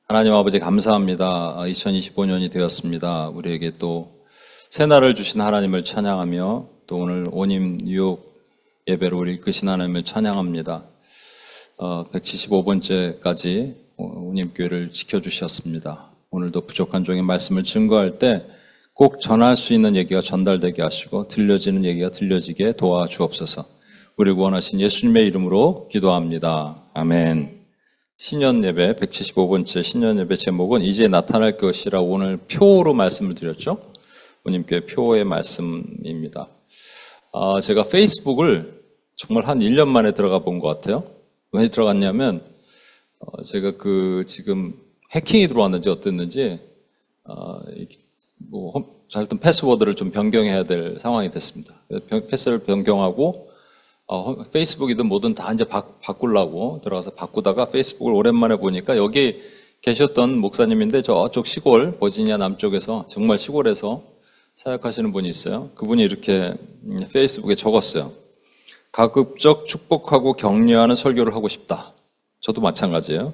하나님 아버지 감사합니다. 2025년이 되었습니다. 우리에게 또 새날을 주신 하나님을 찬양하며 또 오늘 오님 뉴욕 예배로 우리 이끄신 하나님을 찬양합니다. 175번째까지 오님 교회를 지켜주셨습니다. 오늘도 부족한 종의 말씀을 증거할 때 꼭 전할 수 있는 얘기가 전달되게 하시고 들려지는 얘기가 들려지게 도와주옵소서. 우리를 구원하신 예수님의 이름으로 기도합니다. 아멘. 신년 예배 175번째 신년 예배 제목은 이제 나타날 것이라 오늘 표로 말씀을 드렸죠. 오님께 표의 말씀입니다. 제가 페이스북을 정말 한 1년 만에 들어가 본 것 같아요. 왜 들어갔냐면 제가 지금 해킹이 들어왔는지 어땠는지 하여튼 패스워드를 좀 변경해야 될 상황이 됐습니다. 패스를 변경하고 페이스북이든 뭐든 다 이제 바꾸려고 들어가서 바꾸다가 페이스북을 오랜만에 보니까 여기 계셨던 목사님인데 저쪽 시골 버지니아 남쪽에서 정말 시골에서 사역하시는 분이 있어요. 그분이 이렇게 페이스북에 적었어요. 가급적 축복하고 격려하는 설교를 하고 싶다. 저도 마찬가지예요.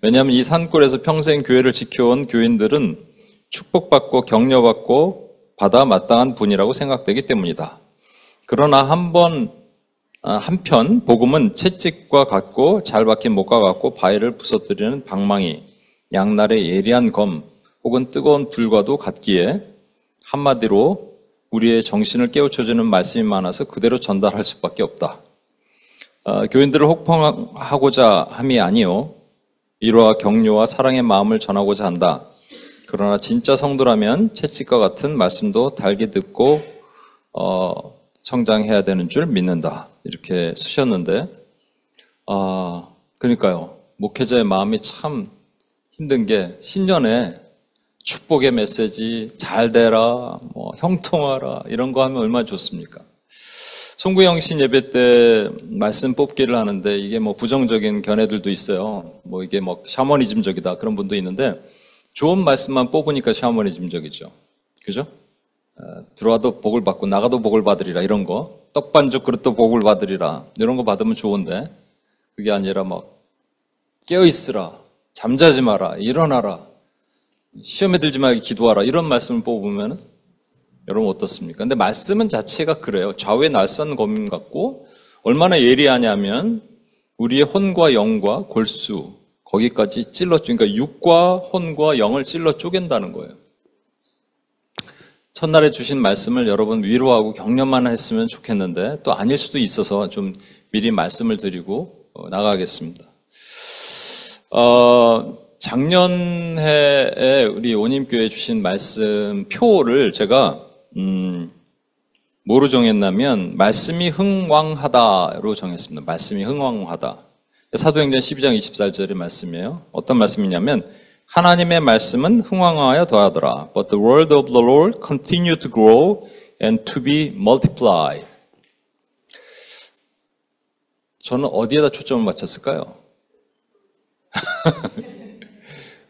왜냐하면 이 산골에서 평생 교회를 지켜온 교인들은 축복받고 격려받고 받아 마땅한 분이라고 생각되기 때문이다. 그러나 한편 복음은 채찍과 같고 잘 박힌 목과 같고 바위를 부서뜨리는 방망이, 양날의 예리한 검 혹은 뜨거운 불과도 같기에 한마디로 우리의 정신을 깨우쳐주는 말씀이 많아서 그대로 전달할 수밖에 없다. 교인들을 혹평하고자 함이 아니요 위로와 격려와 사랑의 마음을 전하고자 한다. 그러나 진짜 성도라면 채찍과 같은 말씀도 달게 듣고 성장해야 되는 줄 믿는다. 이렇게 쓰셨는데, 그러니까요. 목회자의 마음이 참 힘든 게 신년에 축복의 메시지, 잘 되라, 형통하라, 이런 거 하면 얼마나 좋습니까? 송구영신 예배 때 말씀 뽑기를 하는데 이게 부정적인 견해들도 있어요. 이게 샤머니즘적이다. 그런 분도 있는데 좋은 말씀만 뽑으니까 샤머니즘적이죠. 그죠? 들어와도 복을 받고 나가도 복을 받으리라 이런 거, 떡반죽 그릇도 복을 받으리라 이런 거 받으면 좋은데 그게 아니라 깨어있으라, 잠자지 마라, 일어나라, 시험에 들지 말고 기도하라 이런 말씀을 뽑으면 여러분 어떻습니까? 근데 말씀은 자체가 그래요. 좌우의 낯선 검 같고 얼마나 예리하냐면 우리의 혼과 영과 골수 거기까지 그러니까 육과 혼과 영을 찔러 쪼갠다는 거예요. 첫날에 주신 말씀을 여러분 위로하고 격려만 했으면 좋겠는데 또 아닐 수도 있어서 좀 미리 말씀을 드리고 나가겠습니다. 작년에 우리 오님교회 주신 말씀 표를 제가 뭐로 정했냐면 말씀이 흥왕하다로 정했습니다. 말씀이 흥왕하다. 사도행전 12장 24절의 말씀이에요. 어떤 말씀이냐면 하나님의 말씀은 흥왕하여 더하더라. But the word of the Lord continued to grow and to be multiplied. 저는 어디에다 초점을 맞췄을까요?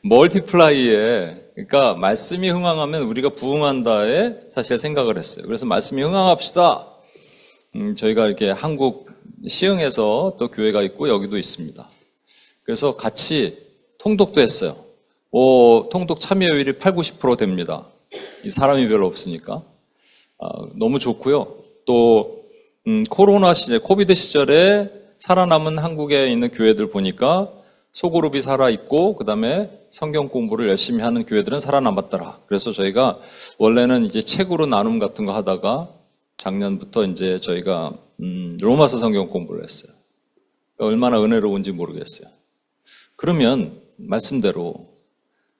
멀티플라이에, 그러니까 말씀이 흥왕하면 우리가 부흥한다에 사실 생각을 했어요. 그래서 말씀이 흥왕합시다. 저희가 이렇게 한국 시흥에서 또 교회가 있고 여기도 있습니다. 그래서 같이 통독도 했어요. 통독 참여율이 80-90% 됩니다. 이 사람이 별로 없으니까. 너무 좋고요. 또 코로나 시절, 코비드 시절에 살아남은 한국에 있는 교회들 보니까 소그룹이 살아있고 그 다음에 성경 공부를 열심히 하는 교회들은 살아남았더라. 그래서 저희가 원래는 이제 책으로 나눔 같은 거 하다가 작년부터 이제 저희가 로마서 성경 공부를 했어요. 얼마나 은혜로운지 모르겠어요. 그러면 말씀대로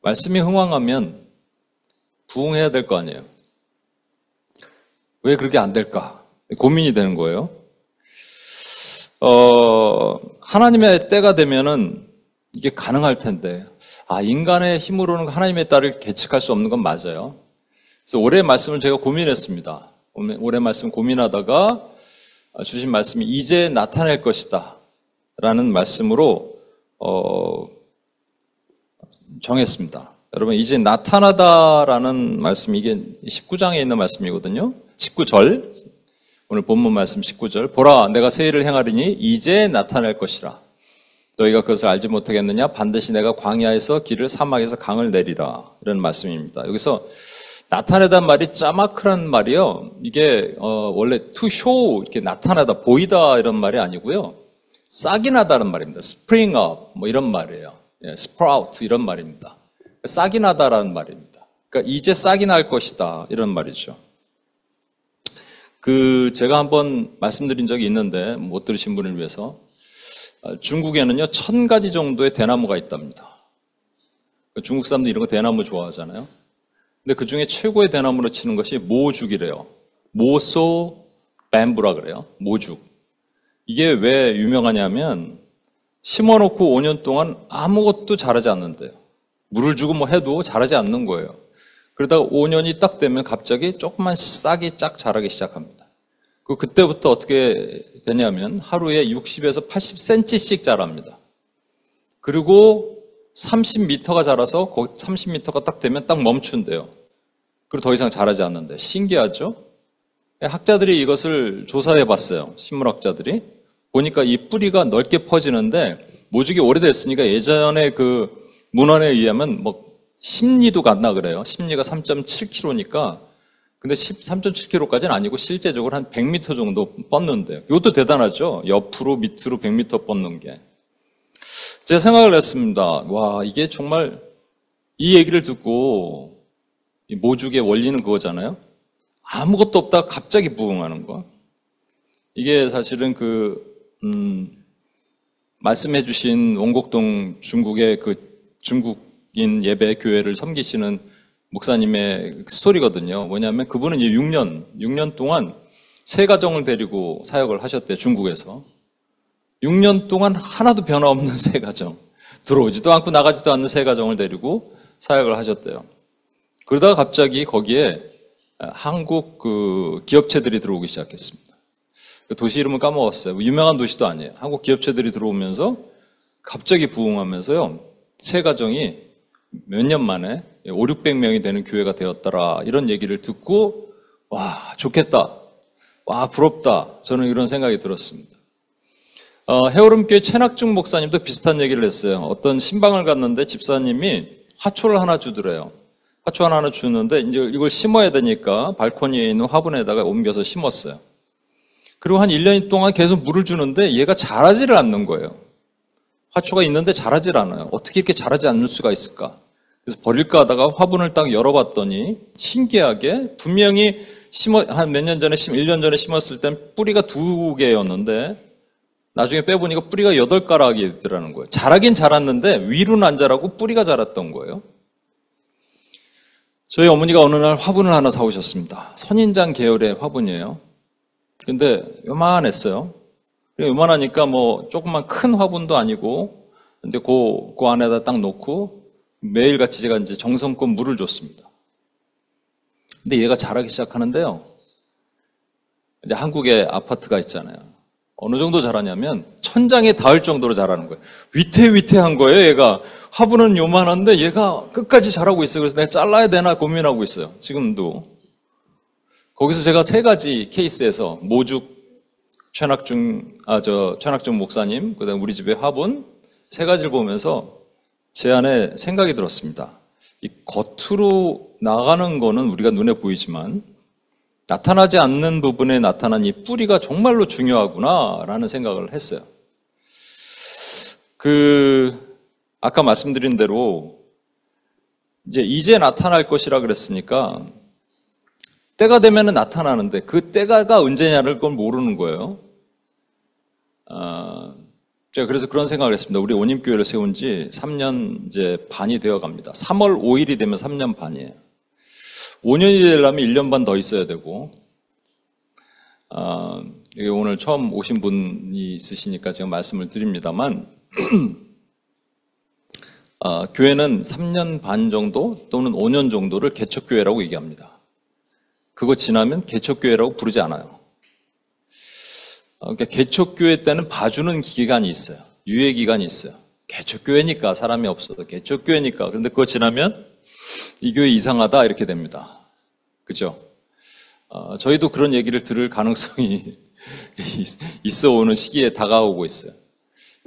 말씀이 흥왕하면 부흥해야 될 거 아니에요. 왜 그렇게 안 될까? 고민이 되는 거예요. 하나님의 때가 되면은 이게 가능할 텐데, 인간의 힘으로는 하나님의 딸을 계측할 수 없는 건 맞아요. 그래서 올해 말씀을 제가 고민했습니다. 올해 말씀 고민하다가 주신 말씀이 이제 나타날 것이다 라는 말씀으로 정했습니다. 여러분, 이제 나타나다라는 말씀, 이게 19장에 있는 말씀이거든요. 19절, 오늘 본문 말씀 19절. 보라, 내가 새 일을 행하리니 이제 나타날 것이라. 너희가 그것을 알지 못하겠느냐? 반드시 내가 광야에서 길을 사막에서 강을 내리라. 이런 말씀입니다. 여기서 나타내단 말이 짜마크란 말이요. 이게 원래 to show 이렇게 나타나다 보이다 이런 말이 아니고요. 싹이 나다는 말입니다. spring up 뭐 이런 말이에요. 예, sprout 이런 말입니다. 싹이 나다라는 말입니다. 그러니까 이제 싹이 날 것이다 이런 말이죠. 제가 한번 말씀드린 적이 있는데 못 들으신 분을 위해서 중국에는요 1000가지 정도의 대나무가 있답니다. 중국 사람들 이런 거 대나무 좋아하잖아요. 근데 그 중에 최고의 대나무로 치는 것이 모죽이래요. 모소 뱀부라 그래요. 모죽. 이게 왜 유명하냐면 심어놓고 5년 동안 아무것도 자라지 않는데요. 물을 주고 뭐 해도 자라지 않는 거예요. 그러다가 5년이 딱 되면 갑자기 조그만 싹이 쫙 자라기 시작합니다. 그때부터 어떻게 되냐면 하루에 60에서 80cm씩 자랍니다. 그리고 30m가 자라서 거기 30m가 딱 되면 딱 멈춘대요. 그리고 더 이상 자라지 않는데 신기하죠? 학자들이 이것을 조사해 봤어요. 식물학자들이. 보니까 이 뿌리가 넓게 퍼지는데 모죽이 오래됐으니까 예전에 그 문헌에 의하면 뭐 심리도 갔나 그래요. 심리가 3.7km니까 근데 3.7km까지는 아니고 실제적으로 한 100m 정도 뻗는데요. 이것도 대단하죠. 옆으로 밑으로 100m 뻗는 게. 제가 생각을 했습니다. 와, 이게 정말 이 얘기를 듣고 이 모죽의 원리는 그거잖아요. 아무것도 없다가 갑자기 부흥하는 거. 이게 사실은 말씀해 주신 원곡동 중국의 중국인 예배 교회를 섬기시는 목사님의 스토리거든요. 뭐냐면 그분은 이제 6년 동안 세 가정을 데리고 사역을 하셨대요. 중국에서. 6년 동안 하나도 변화 없는 세 가정. 들어오지도 않고 나가지도 않는 세 가정을 데리고 사역을 하셨대요. 그러다가 갑자기 거기에 한국 기업체들이 들어오기 시작했습니다. 도시 이름은 까먹었어요. 유명한 도시도 아니에요. 한국 기업체들이 들어오면서 갑자기 부흥하면서요. 세 가정이 몇 년 만에 500~600명이 되는 교회가 되었더라. 이런 얘기를 듣고 와 좋겠다. 와 부럽다. 저는 이런 생각이 들었습니다. 해오름교회 최낙중 목사님도 비슷한 얘기를 했어요. 어떤 신방을 갔는데 집사님이 화초를 하나 주더래요. 화초 하나 주는데 이제 이걸 심어야 되니까 발코니에 있는 화분에다가 옮겨서 심었어요. 그리고 한 1년 동안 계속 물을 주는데 얘가 자라지를 않는 거예요. 화초가 있는데 자라질 않아요. 어떻게 이렇게 자라지 않을 수가 있을까? 그래서 버릴까 하다가 화분을 딱 열어봤더니 신기하게 분명히 한 몇 년 전에 1년 전에 심었을 땐 뿌리가 2개였는데 나중에 빼보니까 뿌리가 8가락이 있더라는 거예요. 자라긴 자랐는데 위로는 안 자라고 뿌리가 자랐던 거예요. 저희 어머니가 어느 날 화분을 하나 사오셨습니다. 선인장 계열의 화분이에요. 근데 요만했어요. 요만하니까 뭐 조금만 큰 화분도 아니고 근데 그 안에다 딱 놓고 매일같이 제가 이제 정성껏 물을 줬습니다. 근데 얘가 자라기 시작하는데요. 이제 한국에 아파트가 있잖아요. 어느 정도 자라냐면 천장에 닿을 정도로 자라는 거예요. 위태위태한 거예요. 얘가 화분은 요만한데 얘가 끝까지 자라고 있어요. 그래서 내가 잘라야 되나 고민하고 있어요. 지금도. 거기서 제가 3가지 케이스에서 모죽, 최낙중 목사님, 그다음 우리 집의 화분 3가지를 보면서 제 안에 생각이 들었습니다. 이 겉으로 나가는 거는 우리가 눈에 보이지만 나타나지 않는 부분에 나타난 이 뿌리가 정말로 중요하구나라는 생각을 했어요. 아까 말씀드린 대로 이제 나타날 것이라 그랬으니까 때가 되면은 나타나는데 그 때가 언제냐를 그걸 모르는 거예요. 제가 그래서 그런 생각을 했습니다. 우리 온임교회를 세운 지 3년 이제 반이 되어 갑니다. 3월 5일이 되면 3년 반이에요. 5년이 되려면 1년 반 더 있어야 되고, 여기 오늘 처음 오신 분이 있으시니까 제가 말씀을 드립니다만, 교회는 3년 반 정도 또는 5년 정도를 개척교회라고 얘기합니다. 그거 지나면 개척교회라고 부르지 않아요. 그러니까 개척교회 때는 봐주는 기간이 있어요. 유예 기간이 있어요. 개척교회니까 사람이 없어도 개척교회니까. 그런데 그거 지나면 이 교회 이상하다 이렇게 됩니다. 그죠? 저희도 그런 얘기를 들을 가능성이 있어 오는 시기에 다가오고 있어요.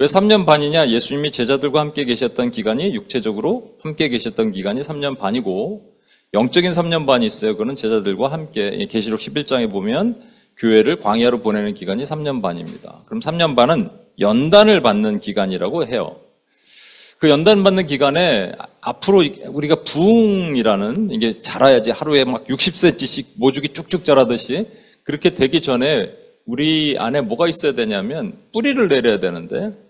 왜 3년 반이냐? 예수님이 제자들과 함께 계셨던 기간이 육체적으로 함께 계셨던 기간이 3년 반이고 영적인 3년 반이 있어요. 그는 제자들과 함께 계시록 11장에 보면 교회를 광야로 보내는 기간이 3년 반입니다. 그럼 3년 반은 연단을 받는 기간이라고 해요. 그 연단 받는 기간에 앞으로 우리가 부흥이라는 이게 자라야지 하루에 막 60cm씩 모죽이 쭉쭉 자라듯이 그렇게 되기 전에 우리 안에 뭐가 있어야 되냐면 뿌리를 내려야 되는데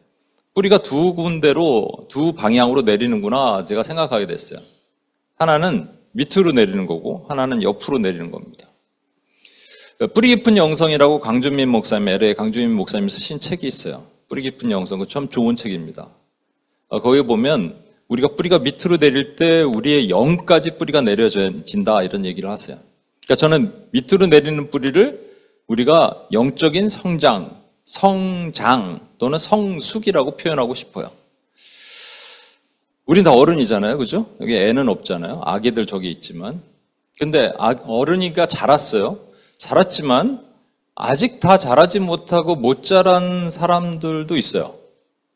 뿌리가 두 군데로 두 방향으로 내리는구나 제가 생각하게 됐어요. 하나는 밑으로 내리는 거고 하나는 옆으로 내리는 겁니다. 뿌리 깊은 영성이라고 강준민 목사님, LA 강준민 목사님이 쓰신 책이 있어요. 뿌리 깊은 영성, 그 참 좋은 책입니다. 거기 보면 우리가 뿌리가 밑으로 내릴 때 우리의 영까지 뿌리가 내려진다 이런 얘기를 하세요. 그러니까 저는 밑으로 내리는 뿌리를 우리가 영적인 성장 또는 성숙이라고 표현하고 싶어요. 우린 다 어른이잖아요. 그죠? 여기 애는 없잖아요. 아기들 저기 있지만. 근데 어른이가 자랐어요. 자랐지만 아직 다 자라지 못하고 못 자란 사람들도 있어요.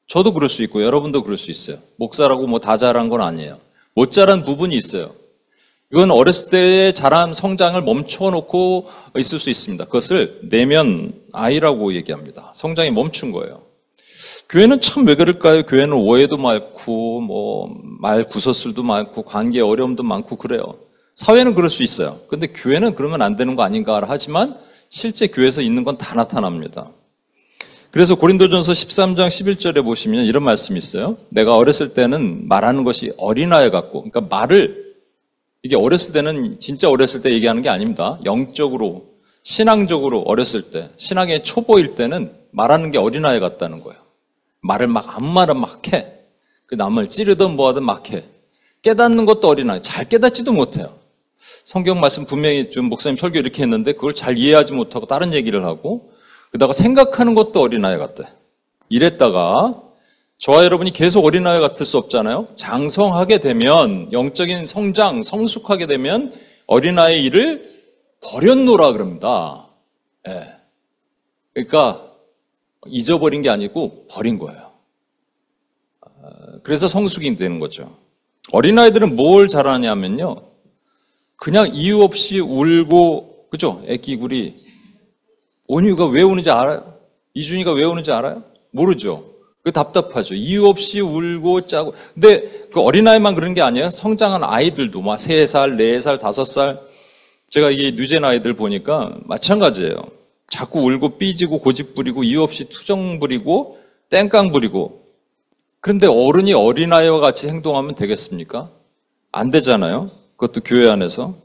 저도 그럴 수 있고 여러분도 그럴 수 있어요. 목사라고 뭐 다 자란 건 아니에요. 못 자란 부분이 있어요. 이건 어렸을 때의 자란 성장을 멈춰놓고 있을 수 있습니다. 그것을 내면 아이라고 얘기합니다. 성장이 멈춘 거예요. 교회는 참 왜 그럴까요? 교회는 오해도 많고 뭐 말 구설수도 많고 관계 어려움도 많고 그래요. 사회는 그럴 수 있어요. 근데 교회는 그러면 안 되는 거 아닌가 하지만 실제 교회에서 있는 건 다 나타납니다. 그래서 고린도전서 13장 11절에 보시면 이런 말씀이 있어요. 내가 어렸을 때는 말하는 것이 어린아이 같고, 그러니까 말을 이게 어렸을 때는 진짜 어렸을 때 얘기하는 게 아닙니다. 영적으로, 신앙적으로 어렸을 때, 신앙의 초보일 때는 말하는 게 어린아이 같다는 거예요. 말을 아무 말을 막 해. 그 남을 찌르든 뭐하든 막 해. 깨닫는 것도 어린아이. 잘 깨닫지도 못해요. 성경 말씀 분명히 좀 목사님 설교 이렇게 했는데 그걸 잘 이해하지 못하고 다른 얘기를 하고 그러다가 생각하는 것도 어린아이 같대. 이랬다가 저와 여러분이 계속 어린아이 같을 수 없잖아요. 장성하게 되면 영적인 성장, 성숙하게 되면 어린아이 일을 버렸노라 그럽니다. 예. 그러니까 잊어버린 게 아니고 버린 거예요. 그래서 성숙이 되는 거죠. 어린아이들은 뭘 잘하냐면요. 그냥 이유 없이 울고, 그죠? 애기구리. 온유가 왜 우는지 알아요? 이준이가 왜 우는지 알아요? 모르죠. 그 답답하죠. 이유 없이 울고 짜고. 근데 그 어린아이만 그런 게 아니에요. 성장한 아이들도 막 3살, 4살, 5살. 제가 이 뉴젠 아이들 보니까 마찬가지예요. 자꾸 울고 삐지고 고집 부리고 이유 없이 투정 부리고 땡깡 부리고. 그런데 어른이 어린아이와 같이 행동하면 되겠습니까? 안 되잖아요. 그것도 교회 안에서.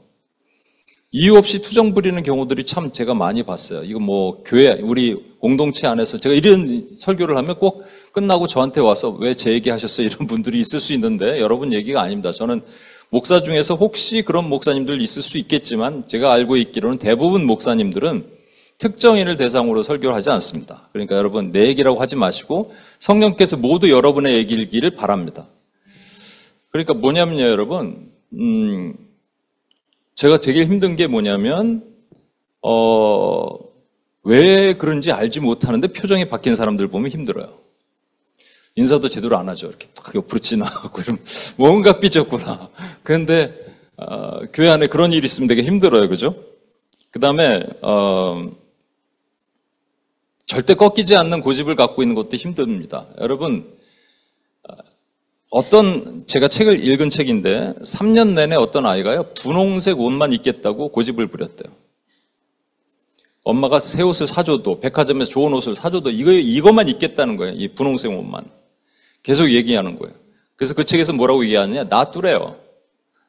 이유 없이 투정 부리는 경우들이 참 제가 많이 봤어요. 이거 뭐 교회, 우리 공동체 안에서 제가 이런 설교를 하면 꼭 끝나고 저한테 와서 왜 제 얘기 하셨어요? 이런 분들이 있을 수 있는데 여러분 얘기가 아닙니다. 저는 목사 중에서 혹시 그런 목사님들 있을 수 있겠지만 제가 알고 있기로는 대부분 목사님들은 특정인을 대상으로 설교를 하지 않습니다. 그러니까 여러분 내 얘기라고 하지 마시고 성령께서 모두 여러분의 얘기를 바랍니다. 그러니까 뭐냐면요, 여러분. 제가 되게 힘든 게 뭐냐면 왜 그런지 알지 못하는데 표정이 바뀐 사람들 보면 힘들어요. 인사도 제대로 안 하죠. 이렇게 딱 옆으로 지나가고 이러면 뭔가 삐졌구나. 그런데 교회 안에 그런 일이 있으면 되게 힘들어요. 그죠? 그 다음에 절대 꺾이지 않는 고집을 갖고 있는 것도 힘듭니다. 여러분 제가 책을 읽은 책인데 3년 내내 어떤 아이가요 분홍색 옷만 입겠다고 고집을 부렸대요. 엄마가 새 옷을 사줘도 백화점에서 좋은 옷을 사줘도 이것만 입겠다는 거예요. 이 분홍색 옷만 계속 얘기하는 거예요. 그래서 그 책에서 뭐라고 얘기하느냐, 놔두래요.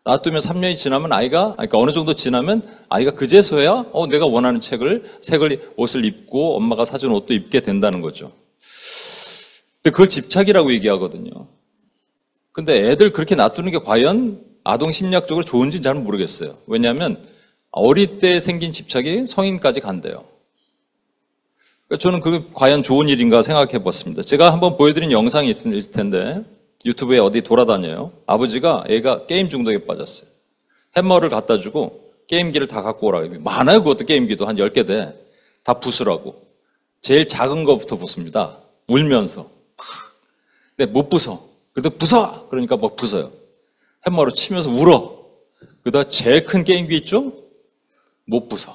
놔두면 3년이 지나면 그러니까 어느 정도 지나면 아이가 그제서야 내가 원하는 옷을 입고 엄마가 사준 옷도 입게 된다는 거죠. 근데 그걸 집착이라고 얘기하거든요. 근데 애들 그렇게 놔두는 게 과연 아동 심리학적으로 좋은지는 잘 모르겠어요. 왜냐하면 어릴 때 생긴 집착이 성인까지 간대요. 그러니까 저는 그게 과연 좋은 일인가 생각해 봤습니다. 제가 한번 보여드린 영상이 있을 텐데 유튜브에 어디 돌아다녀요. 아버지가 애가 게임 중독에 빠졌어요. 햄머를 갖다 주고 게임기를 다 갖고 오라고. 많아요. 그것도 게임기도 한 10개 돼. 다 부수라고. 제일 작은 거부터 부숩니다. 울면서. 근데 못 부숴. 그래도 부숴! 그러니까 막 부숴요. 햄머로 치면서 울어. 그러다 제일 큰 게임기 있죠? 못 부숴.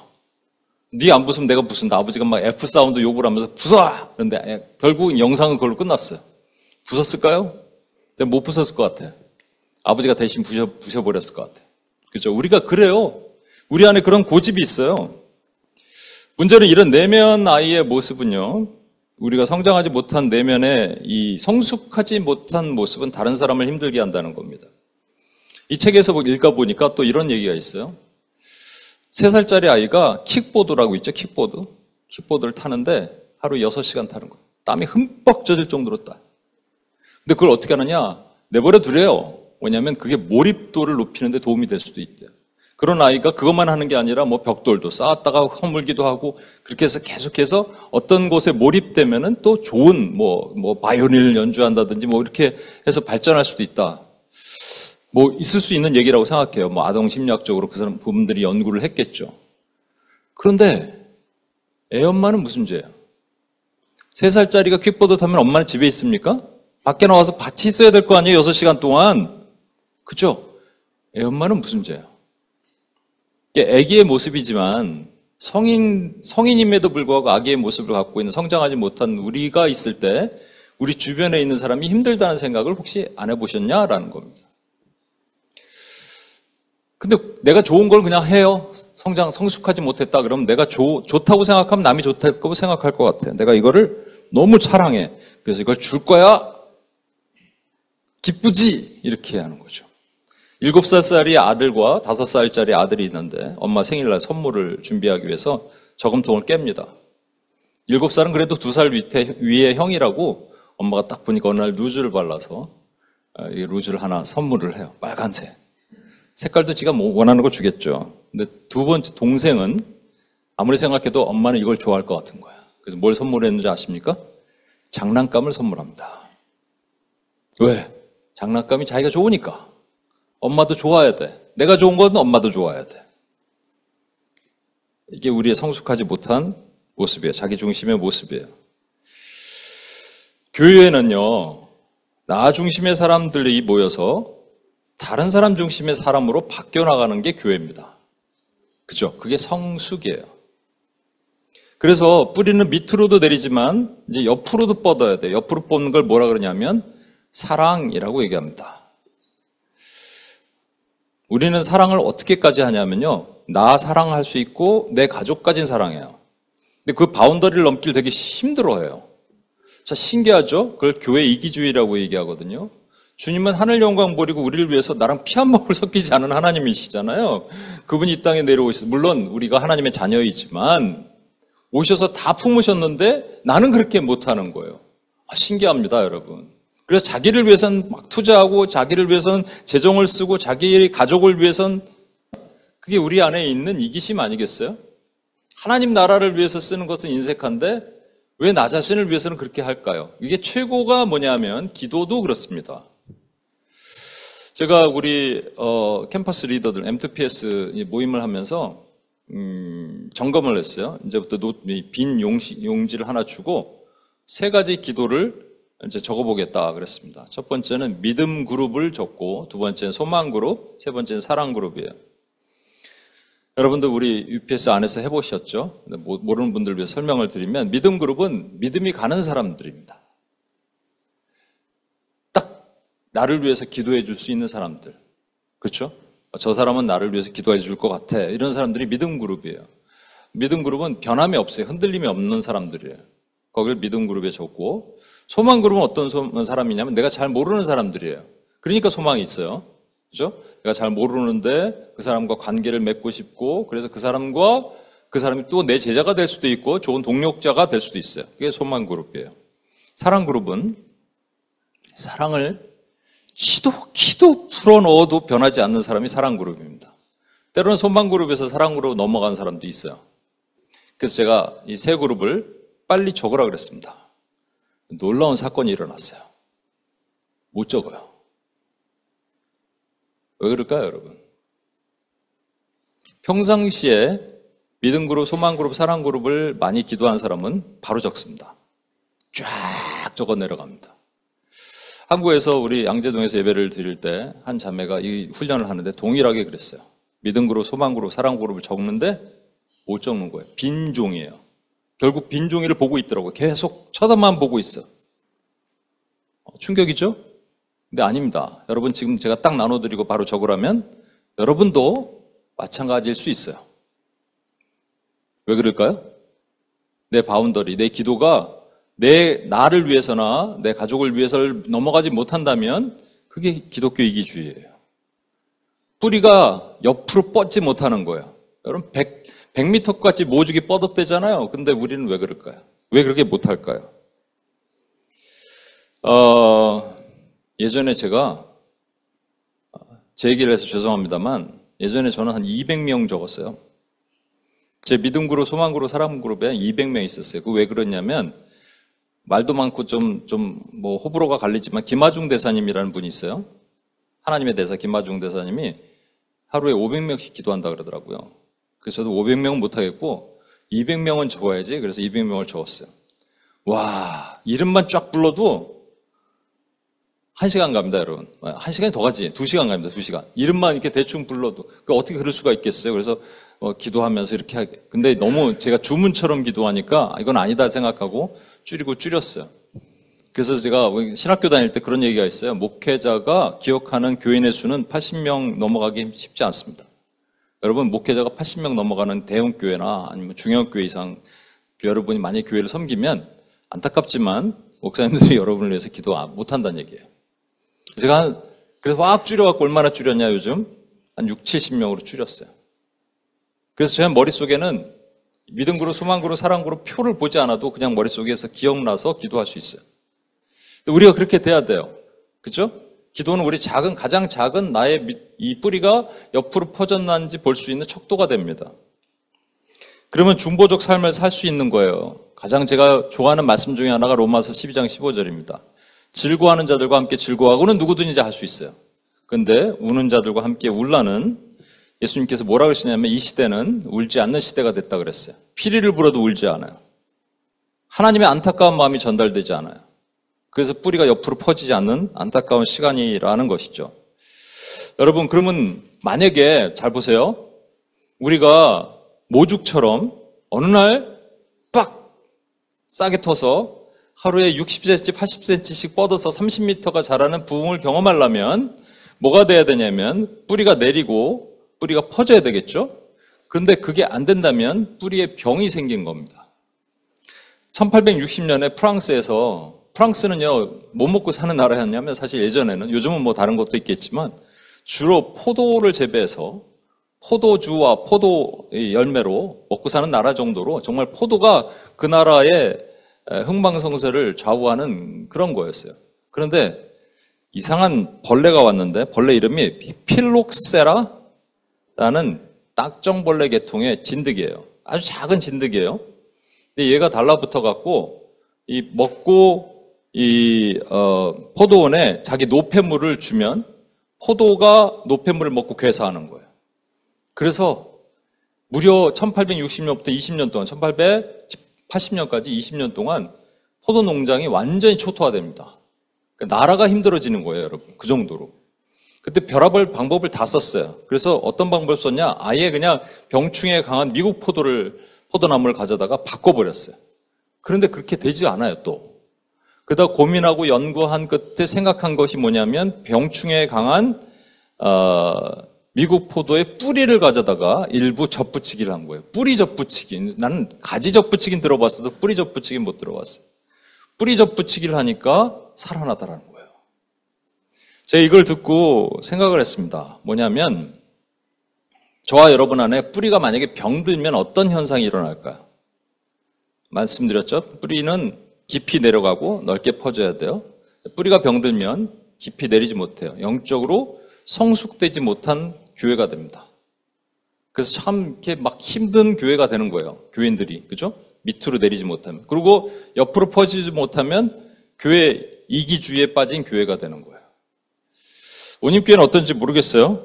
네 안 부수면 내가 부순다. 아버지가 막 F 사운드 욕을 하면서 부숴! 그런데 결국 영상은 그걸로 끝났어요. 부쉈을까요? 근데 못 부쉈을 것 같아. 아버지가 대신 부셔버렸을 것 같아. 그죠? 우리가 그래요. 우리 안에 그런 고집이 있어요. 문제는 이런 내면 아이의 모습은요, 우리가 성장하지 못한 내면의 이 성숙하지 못한 모습은 다른 사람을 힘들게 한다는 겁니다. 이 책에서 읽어보니까 또 이런 얘기가 있어요. 3살짜리 아이가 킥보드라고 있죠, 킥보드. 킥보드를 타는데 하루 6시간 타는 거예요. 땀이 흠뻑 젖을 정도로 따. 근데 그걸 어떻게 하느냐? 내버려 두래요. 왜냐하면 그게 몰입도를 높이는 데 도움이 될 수도 있대요. 그런 아이가 그것만 하는 게 아니라 뭐 벽돌도 쌓았다가 허물기도 하고 그렇게 해서 계속해서 어떤 곳에 몰입되면은 또 좋은 뭐 바이올린을 연주한다든지 뭐 이렇게 해서 발전할 수도 있다. 뭐 있을 수 있는 얘기라고 생각해요. 뭐 아동 심리학적으로 그 사람 부분들이 연구를 했겠죠. 그런데 애 엄마는 무슨 죄예요? 3살짜리가 퀵보드 타면 엄마는 집에 있습니까? 밖에 나와서 같이 있어야 될 거 아니에요? 6시간 동안. 그죠? 애 엄마는 무슨 죄예요? 아기의 모습이지만 성인임에도 불구하고 아기의 모습을 갖고 있는 성장하지 못한 우리가 있을 때 우리 주변에 있는 사람이 힘들다는 생각을 혹시 안 해보셨냐라는 겁니다. 근데 내가 좋은 걸 그냥 해요. 성숙하지 못했다 그러면 내가 좋다고 생각하면 남이 좋다고 생각할 것 같아요. 내가 이거를 너무 사랑해. 그래서 이걸 줄 거야. 기쁘지? 이렇게 하는 거죠. 7살짜리 아들과 5살짜리 아들이 있는데 엄마 생일날 선물을 준비하기 위해서 저금통을 깹니다. 7살은 그래도 2살 위에 형이라고 엄마가 딱 보니까 어느 날 루즈를 발라서 이 루즈를 하나 선물을 해요. 빨간색. 색깔도 지가 뭐 원하는 거 주겠죠. 근데 두 번째 동생은 아무리 생각해도 엄마는 이걸 좋아할 것 같은 거야. 그래서 뭘 선물했는지 아십니까? 장난감을 선물합니다. 왜? 장난감이 자기가 좋으니까. 엄마도 좋아야 돼. 내가 좋은 건 엄마도 좋아야 돼. 이게 우리의 성숙하지 못한 모습이에요. 자기중심의 모습이에요. 교회에는요, 나 중심의 사람들이 모여서 다른 사람 중심의 사람으로 바뀌어 나가는 게 교회입니다. 그죠? 그게 성숙이에요. 그래서 뿌리는 밑으로도 내리지만 이제 옆으로도 뻗어야 돼요. 옆으로 뻗는 걸 뭐라 그러냐면 사랑이라고 얘기합니다. 우리는 사랑을 어떻게까지 하냐면요. 나 사랑할 수 있고 내 가족까지는 사랑해요. 근데 그 바운더리를 넘길 되게 힘들어해요. 자, 신기하죠? 그걸 교회 이기주의라고 얘기하거든요. 주님은 하늘 영광 버리고 우리를 위해서 나랑 피 한 모금 섞이지 않은 하나님이시잖아요. 그분이 이 땅에 내려오셔서 물론 우리가 하나님의 자녀이지만 오셔서 다 품으셨는데 나는 그렇게 못하는 거예요. 신기합니다, 여러분. 그래서 자기를 위해서는 막 투자하고 자기를 위해서는 재정을 쓰고 자기 가족을 위해서는 그게 우리 안에 있는 이기심 아니겠어요? 하나님 나라를 위해서 쓰는 것은 인색한데 왜 나 자신을 위해서는 그렇게 할까요? 이게 최고가 뭐냐면 기도도 그렇습니다. 제가 우리 캠퍼스 리더들 M2PS 모임을 하면서 점검을 했어요. 이제부터 빈 용지를 하나 주고 3가지 기도를 이제 적어보겠다 그랬습니다. 첫 번째는 믿음 그룹을 적고 두 번째는 소망 그룹, 세 번째는 사랑 그룹이에요. 여러분들 우리 UPS 안에서 해보셨죠? 모르는 분들 위해 설명을 드리면 믿음 그룹은 믿음이 가는 사람들입니다. 딱 나를 위해서 기도해 줄 수 있는 사람들. 그렇죠? 저 사람은 나를 위해서 기도해 줄 것 같아. 이런 사람들이 믿음 그룹이에요. 믿음 그룹은 변함이 없어요. 흔들림이 없는 사람들이에요. 거기를 믿음 그룹에 적고 소망 그룹은 어떤 사람이냐면 내가 잘 모르는 사람들이에요. 그러니까 소망이 있어요. 그죠? 내가 잘 모르는데 그 사람과 관계를 맺고 싶고 그래서 그 사람이 또 내 제자가 될 수도 있고 좋은 동력자가 될 수도 있어요. 그게 소망 그룹이에요. 사랑 그룹은 사랑을 키도 풀어넣어도 변하지 않는 사람이 사랑 그룹입니다. 때로는 소망 그룹에서 사랑 그룹으로 넘어간 사람도 있어요. 그래서 제가 이 3그룹을 빨리 적으라 그랬습니다. 놀라운 사건이 일어났어요. 못 적어요. 왜 그럴까요, 여러분? 평상시에 믿음 그룹, 소망 그룹, 사랑 그룹을 많이 기도한 사람은 바로 적습니다. 쫙 쫙 적어 내려갑니다. 한국에서 우리 양재동에서 예배를 드릴 때 한 자매가 이 훈련을 하는데 동일하게 그랬어요. 믿음 그룹, 소망 그룹, 사랑 그룹을 적는데 못 적는 거예요. 빈 종이에요. 결국 빈 종이를 보고 있더라고요. 계속 쳐다만 보고 있어. 충격이죠? 근데 아닙니다. 여러분 지금 제가 딱 나눠드리고 바로 적으라면 여러분도 마찬가지일 수 있어요. 왜 그럴까요? 내 바운더리, 내 기도가 나를 위해서나 내 가족을 위해서를 넘어가지 못한다면 그게 기독교 이기주의예요. 뿌리가 옆으로 뻗지 못하는 거예요. 여러분 100m까지 모죽이 뻗었대잖아요. 근데 우리는 왜 그럴까요? 왜 그렇게 못할까요? 예전에 제가 제 얘기를 해서 죄송합니다만 예전에 저는 한 200명 적었어요. 제 믿음 그룹, 소망 그룹, 사랑 그룹에 200명 있었어요. 그 왜 그러냐면 말도 많고 뭐 호불호가 갈리지만 김하중 대사님이라는 분이 있어요. 하나님의 대사 김하중 대사님이 하루에 500명씩 기도한다 그러더라고요. 그래서 저도 500명은 못하겠고 200명은 적어야지. 그래서 200명을 적었어요. 와, 이름만 쫙 불러도 1시간 갑니다, 여러분. 1시간이 더 가지. 2시간 갑니다, 2시간. 이름만 이렇게 대충 불러도. 어떻게 그럴 수가 있겠어요? 그래서 기도하면서 이렇게 하게. 근데 너무 제가 주문처럼 기도하니까 이건 아니다 생각하고 줄였어요. 그래서 제가 신학교 다닐 때 그런 얘기가 있어요. 목회자가 기억하는 교인의 수는 80명 넘어가기 쉽지 않습니다. 여러분, 목회자가 80명 넘어가는 대형교회나 아니면 중형교회 이상 여러분이 만약에 교회를 섬기면 안타깝지만 목사님들이 여러분을 위해서 기도 못한다는 얘기예요. 제가 그래서 확 줄여갖고 얼마나 줄였냐 요즘? 한 6, 70명으로 줄였어요. 그래서 제 머릿속에는 믿음 그룹, 소망 그룹, 사랑 그룹 표를 보지 않아도 그냥 머릿속에서 기억나서 기도할 수 있어요. 우리가 그렇게 돼야 돼요. 그렇죠? 기도는 우리 가장 작은 나의 이 뿌리가 옆으로 퍼졌는지 볼 수 있는 척도가 됩니다. 그러면 중보적 삶을 살 수 있는 거예요. 가장 제가 좋아하는 말씀 중에 하나가 로마서 12장 15절입니다. 즐거워하는 자들과 함께 즐거워하고는 누구든지 할 수 있어요. 그런데 우는 자들과 함께 울라는 예수님께서 뭐라 그러시냐면 이 시대는 울지 않는 시대가 됐다 그랬어요. 피리를 불어도 울지 않아요. 하나님의 안타까운 마음이 전달되지 않아요. 그래서 뿌리가 옆으로 퍼지지 않는 안타까운 시간이라는 것이죠. 여러분, 그러면 만약에 잘 보세요. 우리가 모죽처럼 어느 날 빡 싸게 터서 하루에 60cm, 80cm씩 뻗어서 30m가 자라는 부흥을 경험하려면 뭐가 돼야 되냐면 뿌리가 내리고 뿌리가 퍼져야 되겠죠? 그런데 그게 안 된다면 뿌리에 병이 생긴 겁니다. 1860년에 프랑스는요, 못 먹고 사는 나라였냐면 사실 예전에는, 요즘은 뭐 다른 것도 있겠지만 주로 포도를 재배해서 포도주와 포도 열매로 먹고 사는 나라 정도로 정말 포도가 그 나라의 흥망성쇠를 좌우하는 그런 거였어요. 그런데 이상한 벌레가 왔는데 벌레 이름이 필록세라라는 딱정벌레 계통의 진드기예요. 아주 작은 진드기예요. 근데 얘가 달라붙어 갖고 포도원에 자기 노폐물을 주면 포도가 노폐물을 먹고 괴사하는 거예요. 그래서 무려 1860년부터 20년 동안 1880년까지 20년 동안 포도 농장이 완전히 초토화됩니다. 그러니까 나라가 힘들어지는 거예요, 여러분. 그 정도로. 그때 별의별 방법을 다 썼어요. 그래서 어떤 방법을 썼냐? 아예 그냥 병충해에 강한 미국 포도나무를 가져다가 바꿔버렸어요. 그런데 그렇게 되지 않아요, 또. 그러다 고민하고 연구한 끝에 생각한 것이 뭐냐면 병충해에 강한 미국 포도의 뿌리를 가져다가 일부 접붙이기를 한 거예요. 뿌리 접붙이기. 나는 가지 접붙이기는 들어봤어도 뿌리 접붙이기는 못 들어봤어요. 뿌리 접붙이기를 하니까 살아나더라는 거예요. 제가 이걸 듣고 생각을 했습니다. 뭐냐면 저와 여러분 안에 뿌리가 만약에 병들면 어떤 현상이 일어날까요? 말씀드렸죠? 뿌리는 깊이 내려가고 넓게 퍼져야 돼요. 뿌리가 병들면 깊이 내리지 못해요. 영적으로 성숙되지 못한 교회가 됩니다. 그래서 참 이렇게 막 힘든 교회가 되는 거예요. 교인들이. 그죠? 밑으로 내리지 못하면. 그리고 옆으로 퍼지지 못하면 교회 이기주의에 빠진 교회가 되는 거예요. 온님교회는 어떤지 모르겠어요.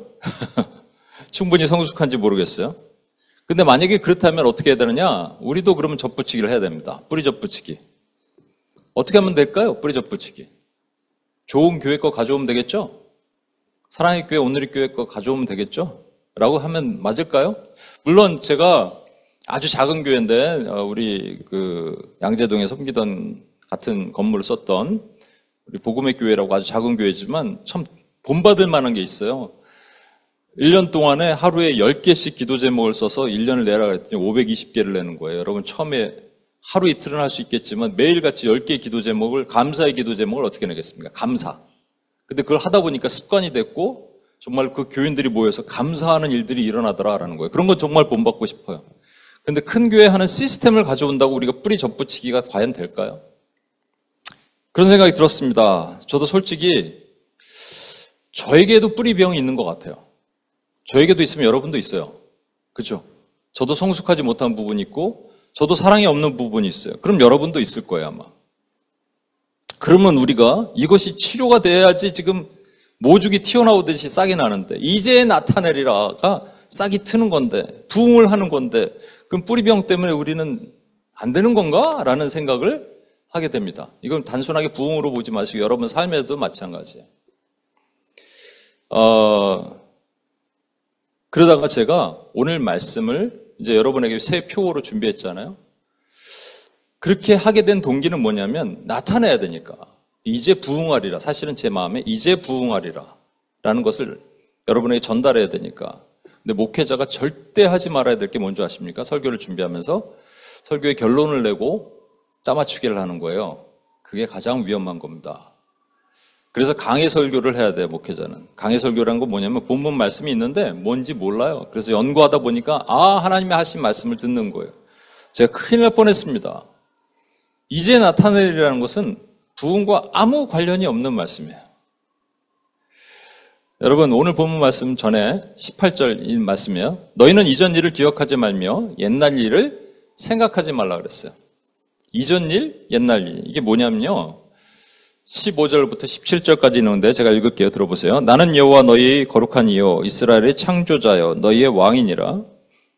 충분히 성숙한지 모르겠어요. 근데 만약에 그렇다면 어떻게 해야 되느냐? 우리도 그러면 접붙이기를 해야 됩니다. 뿌리 접붙이기. 어떻게 하면 될까요? 뿌리 접붙이기. 좋은 교회 거 가져오면 되겠죠? 사랑의 교회, 오늘의 교회 거 가져오면 되겠죠? 라고 하면 맞을까요? 물론 제가 아주 작은 교회인데 우리 양재동에 섬기던 같은 건물을 썼던 우리 복음의 교회라고 아주 작은 교회지만 참 본받을 만한 게 있어요. 1년 동안에 하루에 10개씩 기도 제목을 써서 1년을 내라 그랬더니 520개를 내는 거예요. 여러분 처음에 하루 이틀은 할 수 있겠지만 매일같이 10개의 기도 제목을, 감사의 기도 제목을 어떻게 내겠습니까? 감사. 근데 그걸 하다 보니까 습관이 됐고 정말 그 교인들이 모여서 감사하는 일들이 일어나더라라는 거예요. 그런 건 정말 본받고 싶어요. 근데 큰 교회 하는 시스템을 가져온다고 우리가 뿌리 접붙이기가 과연 될까요? 그런 생각이 들었습니다. 저도 솔직히 저에게도 뿌리병이 있는 것 같아요. 저에게도 있으면 여러분도 있어요. 그렇죠? 저도 성숙하지 못한 부분이 있고 저도 사랑이 없는 부분이 있어요. 그럼 여러분도 있을 거예요, 아마. 그러면 우리가 이것이 치료가 돼야지 지금 모죽이 튀어나오듯이 싹이 나는데 이제 나타내리라가 싹이 트는 건데 부흥을 하는 건데 그럼 뿌리병 때문에 우리는 안 되는 건가? 라는 생각을 하게 됩니다. 이건 단순하게 부흥으로 보지 마시고 여러분 삶에도 마찬가지예요. 그러다가 제가 오늘 말씀을 이제 여러분에게 새 표어로 준비했잖아요. 그렇게 하게 된 동기는 뭐냐면 나타내야 되니까. 이제 부흥하리라. 사실은 제 마음에 이제 부흥하리라 라는 것을 여러분에게 전달해야 되니까. 근데 목회자가 절대 하지 말아야 될 게 뭔지 아십니까? 설교를 준비하면서 설교의 결론을 내고 짜맞추기를 하는 거예요. 그게 가장 위험한 겁니다. 그래서 강해 설교를 해야 돼요, 목회자는. 강해 설교라는 건 뭐냐면 본문 말씀이 있는데 뭔지 몰라요. 그래서 연구하다 보니까 하나님이 하신 말씀을 듣는 거예요. 제가 큰일 날 뻔했습니다. 이제 나타내리라는 것은 부흥과 아무 관련이 없는 말씀이에요. 여러분 오늘 본문 말씀 전에 18절 말씀이에요. 너희는 이전 일을 기억하지 말며 옛날 일을 생각하지 말라 그랬어요. 이전 일, 옛날 일. 이게 뭐냐면요. 15절부터 17절까지 있는데 제가 읽을게요. 들어보세요. 나는 여호와 너희 거룩한 이요 이스라엘의 창조자여 너희의 왕이니라.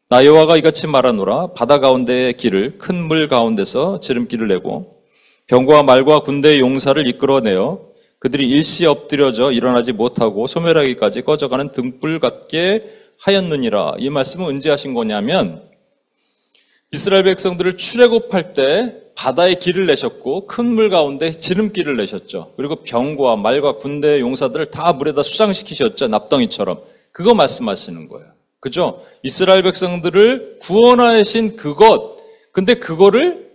나 여호와가 이같이 말하노라. 바다 가운데의 길을 큰 물 가운데서 지름길을 내고 병과 말과 군대의 용사를 이끌어내어 그들이 일시 엎드려져 일어나지 못하고 소멸하기까지 꺼져가는 등불 같게 하였느니라. 이 말씀은 언제 하신 거냐면 이스라엘 백성들을 출애굽할 때 바다에 길을 내셨고 큰 물 가운데 지름길을 내셨죠. 그리고 병과 말과 군대의 용사들을 다 물에다 수장시키셨죠. 납덩이처럼. 그거 말씀하시는 거예요. 그죠? 이스라엘 백성들을 구원하신 그것. 근데 그거를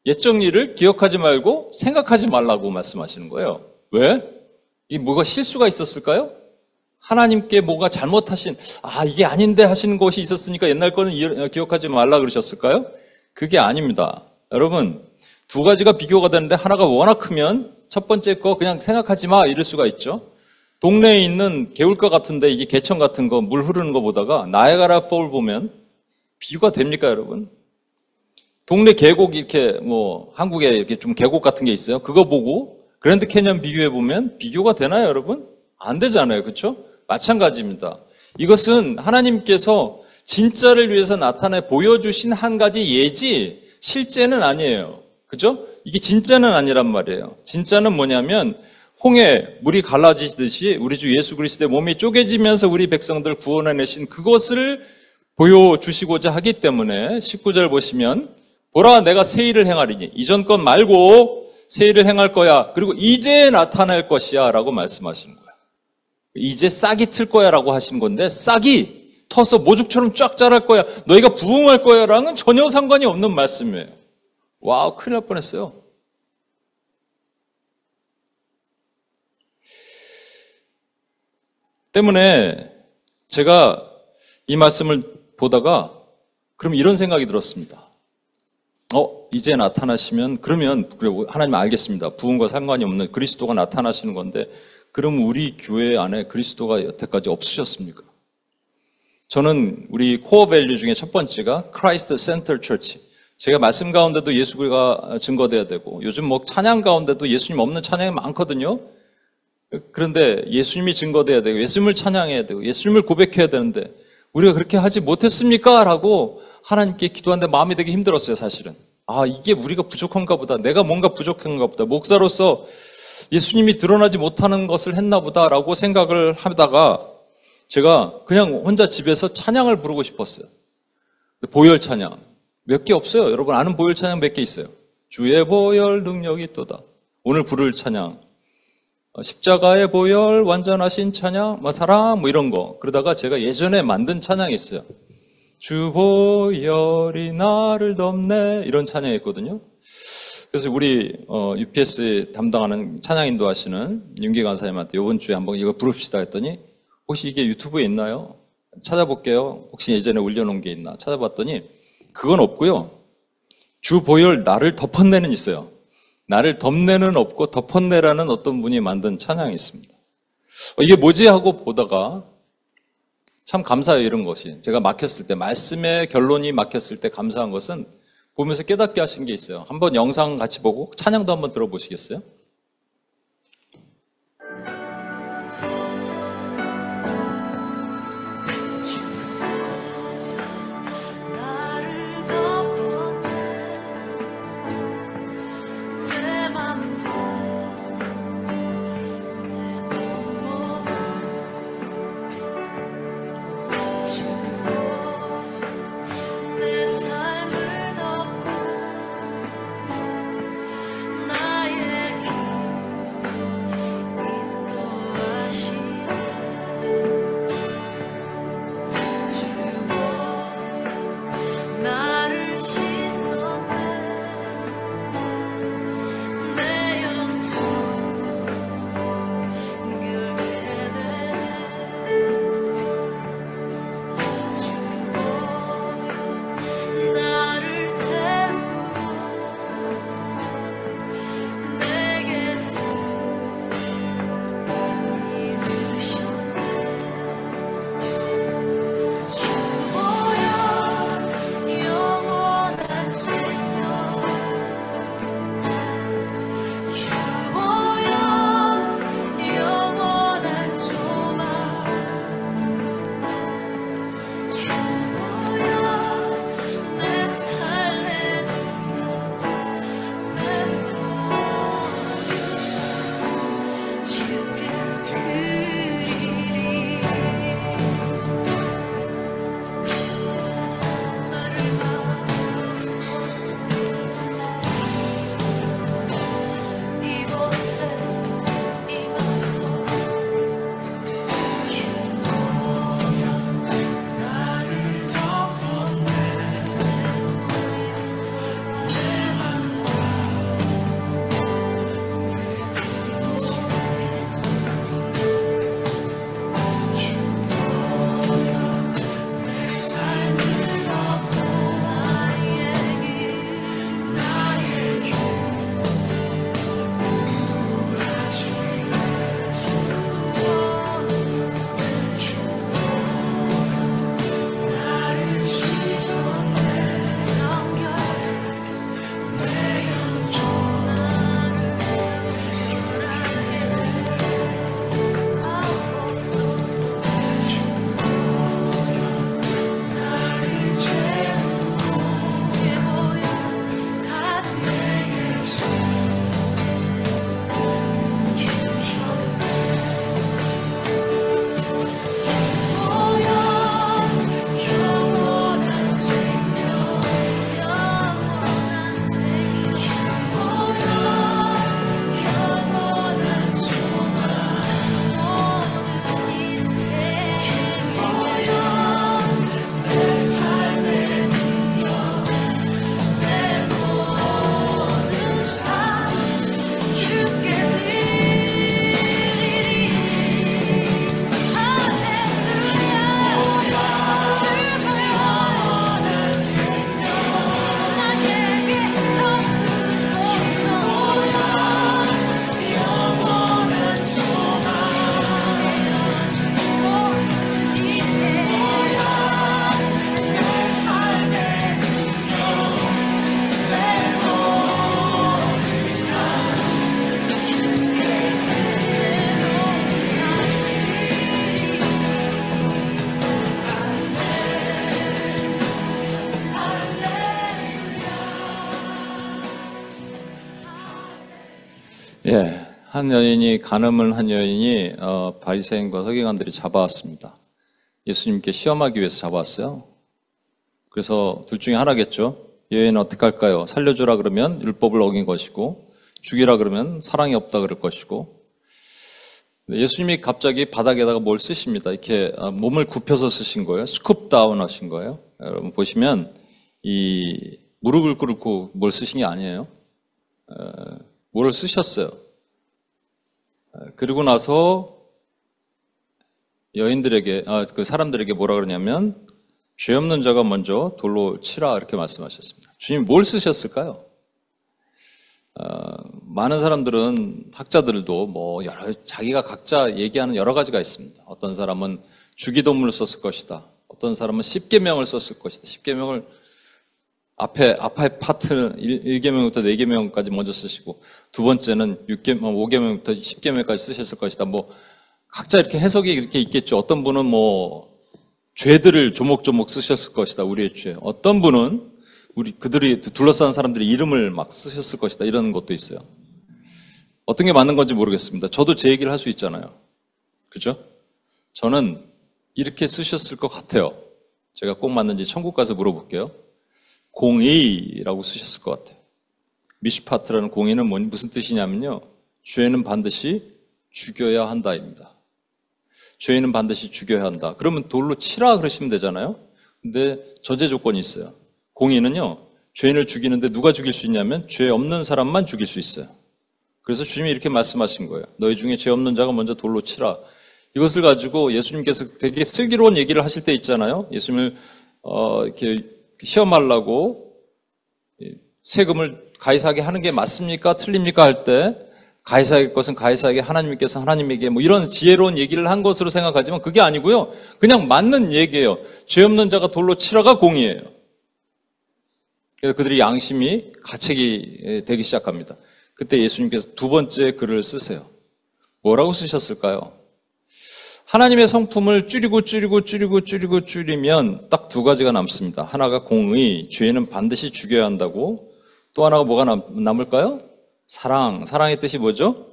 옛적 일을 기억하지 말고 생각하지 말라고 말씀하시는 거예요. 왜? 이 뭐가 실수가 있었을까요? 하나님께 뭐가 잘못하신 이게 아닌데 하시는 것이 있었으니까 옛날 거는 기억하지 말라 그러셨을까요? 그게 아닙니다. 여러분 두 가지가 비교가 되는데 하나가 워낙 크면 첫 번째 거 그냥 생각하지 마 이럴 수가 있죠. 동네에 있는 개울가 같은데 이게 개천 같은 거 물 흐르는 거 보다가 나이아가라 폴 보면 비교가 됩니까 여러분? 동네 계곡 이렇게 한국에 이렇게 좀 계곡 같은 게 있어요. 그거 보고 그랜드 캐년 비교해 보면 비교가 되나요 여러분? 안 되잖아요. 그렇죠? 마찬가지입니다. 이것은 하나님께서 진짜를 위해서 나타내 보여주신 한 가지 예지 실제는 아니에요. 그죠? 이게 진짜는 아니란 말이에요. 진짜는 뭐냐면 홍해 물이 갈라지듯이 우리 주 예수 그리스도의 몸이 쪼개지면서 우리 백성들 구원해내신 그것을 보여주시고자 하기 때문에 19절 보시면 보라 내가 새 일을 행하리니 이전 것 말고 새 일을 행할 거야. 그리고 이제 나타날 것이야 라고 말씀하시는 거예요. 이제 싹이 틀 거야 라고 하신 건데 싹이 터서 모죽처럼 쫙 자랄 거야. 너희가 부흥할 거야 라는 전혀 상관이 없는 말씀이에요. 와우, 큰일 날 뻔했어요. 때문에 제가 이 말씀을 보다가 그럼 이런 생각이 들었습니다. 이제 나타나시면 그러면 하나님 알겠습니다. 부흥과 상관이 없는 그리스도가 나타나시는 건데 그럼 우리 교회 안에 그리스도가 여태까지 없으셨습니까? 저는 우리 코어 밸류 중에 첫 번째가 Christ Center Church. 제가 말씀 가운데도 예수가 증거돼야 되고 요즘 찬양 가운데도 예수님 없는 찬양이 많거든요. 그런데 예수님이 증거돼야 되고 예수님을 찬양해야 되고 예수님을 고백해야 되는데 우리가 그렇게 하지 못했습니까? 라고 하나님께 기도하는데 마음이 되게 힘들었어요, 사실은. 아, 이게 우리가 부족한가 보다. 내가 뭔가 부족한가 보다. 목사로서 예수님이 드러나지 못하는 것을 했나 보다라고 생각을 하다가 제가 그냥 혼자 집에서 찬양을 부르고 싶었어요. 보혈 찬양. 몇 개 없어요. 여러분 아는 보혈 찬양 몇 개 있어요. 주의 보혈 능력이 있도다. 오늘 부를 찬양. 십자가의 보혈 완전하신 찬양, 사랑 이런 거. 그러다가 제가 예전에 만든 찬양이 있어요. 주 보혈이 나를 덮네 이런 찬양이었거든요. 그래서 우리 UPS 담당하는 찬양 인도하시는 윤기 간사님한테 이번 주에 한번 이거 부릅시다 했더니 혹시 이게 유튜브에 있나요? 찾아볼게요. 혹시 예전에 올려놓은 게 있나 찾아봤더니 그건 없고요. 주 보혈 나를 덮었네는 있어요. 나를 덮네는 없고 덮었네라는 어떤 분이 만든 찬양이 있습니다. 이게 뭐지 하고 보다가 참 감사해요. 이런 것이 제가 막혔을 때 말씀의 결론이 막혔을 때 감사한 것은 보면서 깨닫게 하신 게 있어요. 한번 영상 같이 보고 찬양도 한번 들어보시겠어요? 나의 한 여인이 바리새인과 서기관들이 잡아왔습니다. 예수님께 시험하기 위해서 잡아왔어요. 그래서 둘 중에 하나겠죠. 여인은 어떻게 할까요? 살려주라 그러면 율법을 어긴 것이고, 죽이라 그러면 사랑이 없다 그럴 것이고. 예수님이 갑자기 바닥에다가 뭘 쓰십니다. 이렇게 몸을 굽혀서 쓰신 거예요. 스쿱 다운 하신 거예요. 여러분 보시면 이 무릎을 꿇고 뭘 쓰신 게 아니에요. 뭐를 쓰셨어요. 그리고 나서 여인들에게, 그 사람들에게 뭐라 그러냐면, 죄 없는 자가 먼저 돌로 치라 이렇게 말씀하셨습니다. 주님 뭘 쓰셨을까요? 많은 사람들은, 학자들도 자기가 각자 얘기하는 여러 가지가 있습니다. 어떤 사람은 주기도문을 썼을 것이다. 어떤 사람은 10계명을 썼을 것이다. 10계명을 앞에 파트는 1계명부터 4계명까지 먼저 쓰시고, 두 번째는 5계명부터 10계명까지 쓰셨을 것이다. 각자 이렇게 해석이 이렇게 있겠죠. 어떤 분은 죄들을 조목조목 쓰셨을 것이다. 우리의 죄. 어떤 분은 그들이 둘러싼 사람들의 이름을 막 쓰셨을 것이다. 이런 것도 있어요. 어떤 게 맞는 건지 모르겠습니다. 저도 제 얘기를 할 수 있잖아요. 그죠? 저는 이렇게 쓰셨을 것 같아요. 제가 꼭 맞는지 천국 가서 물어볼게요. 공의라고 쓰셨을 것 같아요. 미슈파트라는 공의는 무슨 뜻이냐면요. 죄는 반드시 죽여야 한다입니다. 죄인은 반드시 죽여야 한다. 그러면 돌로 치라 그러시면 되잖아요. 근데 저제 조건이 있어요. 공의는요, 죄인을 죽이는데 누가 죽일 수 있냐면 죄 없는 사람만 죽일 수 있어요. 그래서 주님이 이렇게 말씀하신 거예요. 너희 중에 죄 없는 자가 먼저 돌로 치라. 이것을 가지고 예수님께서 되게 슬기로운 얘기를 하실 때 있잖아요. 예수님을 이렇게 시험하려고 세금을 가이사에게 하는 게 맞습니까? 틀립니까? 할 때 가이사에게 것은 가이사에게, 하나님께서 하나님에게, 이런 지혜로운 얘기를 한 것으로 생각하지만 그게 아니고요. 그냥 맞는 얘기예요. 죄 없는 자가 돌로 치라가 공의예요. 그래서 그들이 양심이 가책이 되기 시작합니다. 그때 예수님께서 두 번째 글을 쓰세요. 뭐라고 쓰셨을까요? 하나님의 성품을 줄이면 딱 두 가지가 남습니다. 하나가 공의, 죄는 반드시 죽여야 한다고. 또 하나가 뭐가 남을까요? 사랑. 사랑의 뜻이 뭐죠?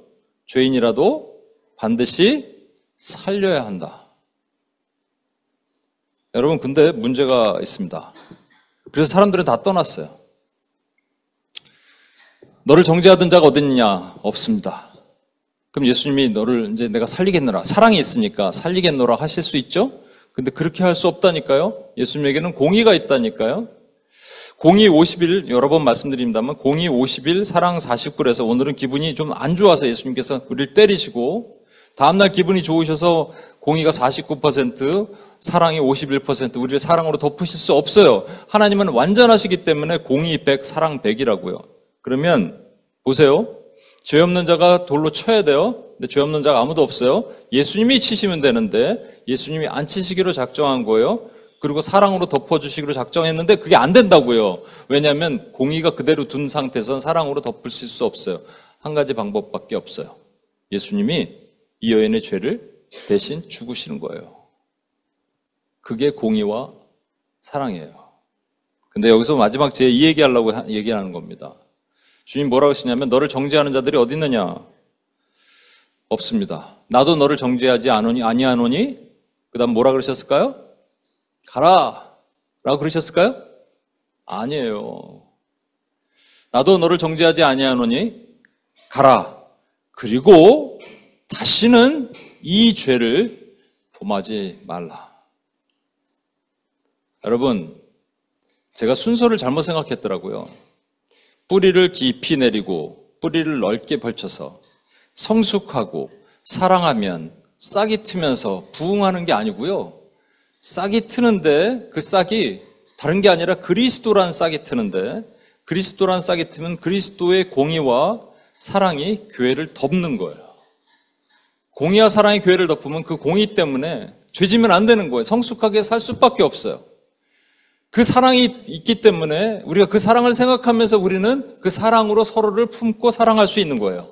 죄인이라도 반드시 살려야 한다. 여러분, 근데 문제가 있습니다. 그래서 사람들은 다 떠났어요. 너를 정죄하던 자가 어디 있느냐? 없습니다. 그럼 예수님이 너를 이제 내가 살리겠노라. 사랑이 있으니까 살리겠노라 하실 수 있죠? 근데 그렇게 할 수 없다니까요? 예수님에게는 공의가 있다니까요? 공의 50일, 여러 번 말씀드립니다만, 공의 50일, 사랑 49에서 오늘은 기분이 좀 안 좋아서 예수님께서 우리를 때리시고, 다음날 기분이 좋으셔서 공의가 49%, 사랑이 51%, 우리를 사랑으로 덮으실 수 없어요. 하나님은 완전하시기 때문에 공의 100, 사랑 100이라고요. 그러면, 보세요. 죄 없는 자가 돌로 쳐야 돼요. 근데 죄 없는 자가 아무도 없어요. 예수님이 치시면 되는데, 예수님이 안 치시기로 작정한 거예요. 그리고 사랑으로 덮어주시기로 작정했는데 그게 안 된다고요. 왜냐하면 공의가 그대로 둔 상태에서는 사랑으로 덮으실 수 없어요. 한 가지 방법밖에 없어요. 예수님이 이 여인의 죄를 대신 죽으시는 거예요. 그게 공의와 사랑이에요. 근데 여기서 마지막 제 이 얘기하려고 얘기하는 겁니다. 주님 뭐라고 하시냐면 너를 정죄하는 자들이 어디 있느냐? 없습니다. 나도 너를 정죄하지 아니하노니? 그 다음 뭐라 그러셨을까요? 가라! 라고 그러셨을까요? 아니에요. 나도 너를 정죄하지 아니하노니 가라. 그리고 다시는 이 죄를 범하지 말라. 여러분, 제가 순서를 잘못 생각했더라고요. 뿌리를 깊이 내리고 뿌리를 넓게 펼쳐서 성숙하고 사랑하면 싹이 트면서 부흥하는 게 아니고요. 싹이 트는데 그 싹이 다른 게 아니라 그리스도란 싹이 트는데 그리스도란 싹이 트면 그리스도의 공의와 사랑이 교회를 덮는 거예요. 공의와 사랑이 교회를 덮으면 그 공의 때문에 죄지면 안 되는 거예요. 성숙하게 살 수밖에 없어요. 그 사랑이 있기 때문에 우리가 그 사랑을 생각하면서 우리는 그 사랑으로 서로를 품고 사랑할 수 있는 거예요.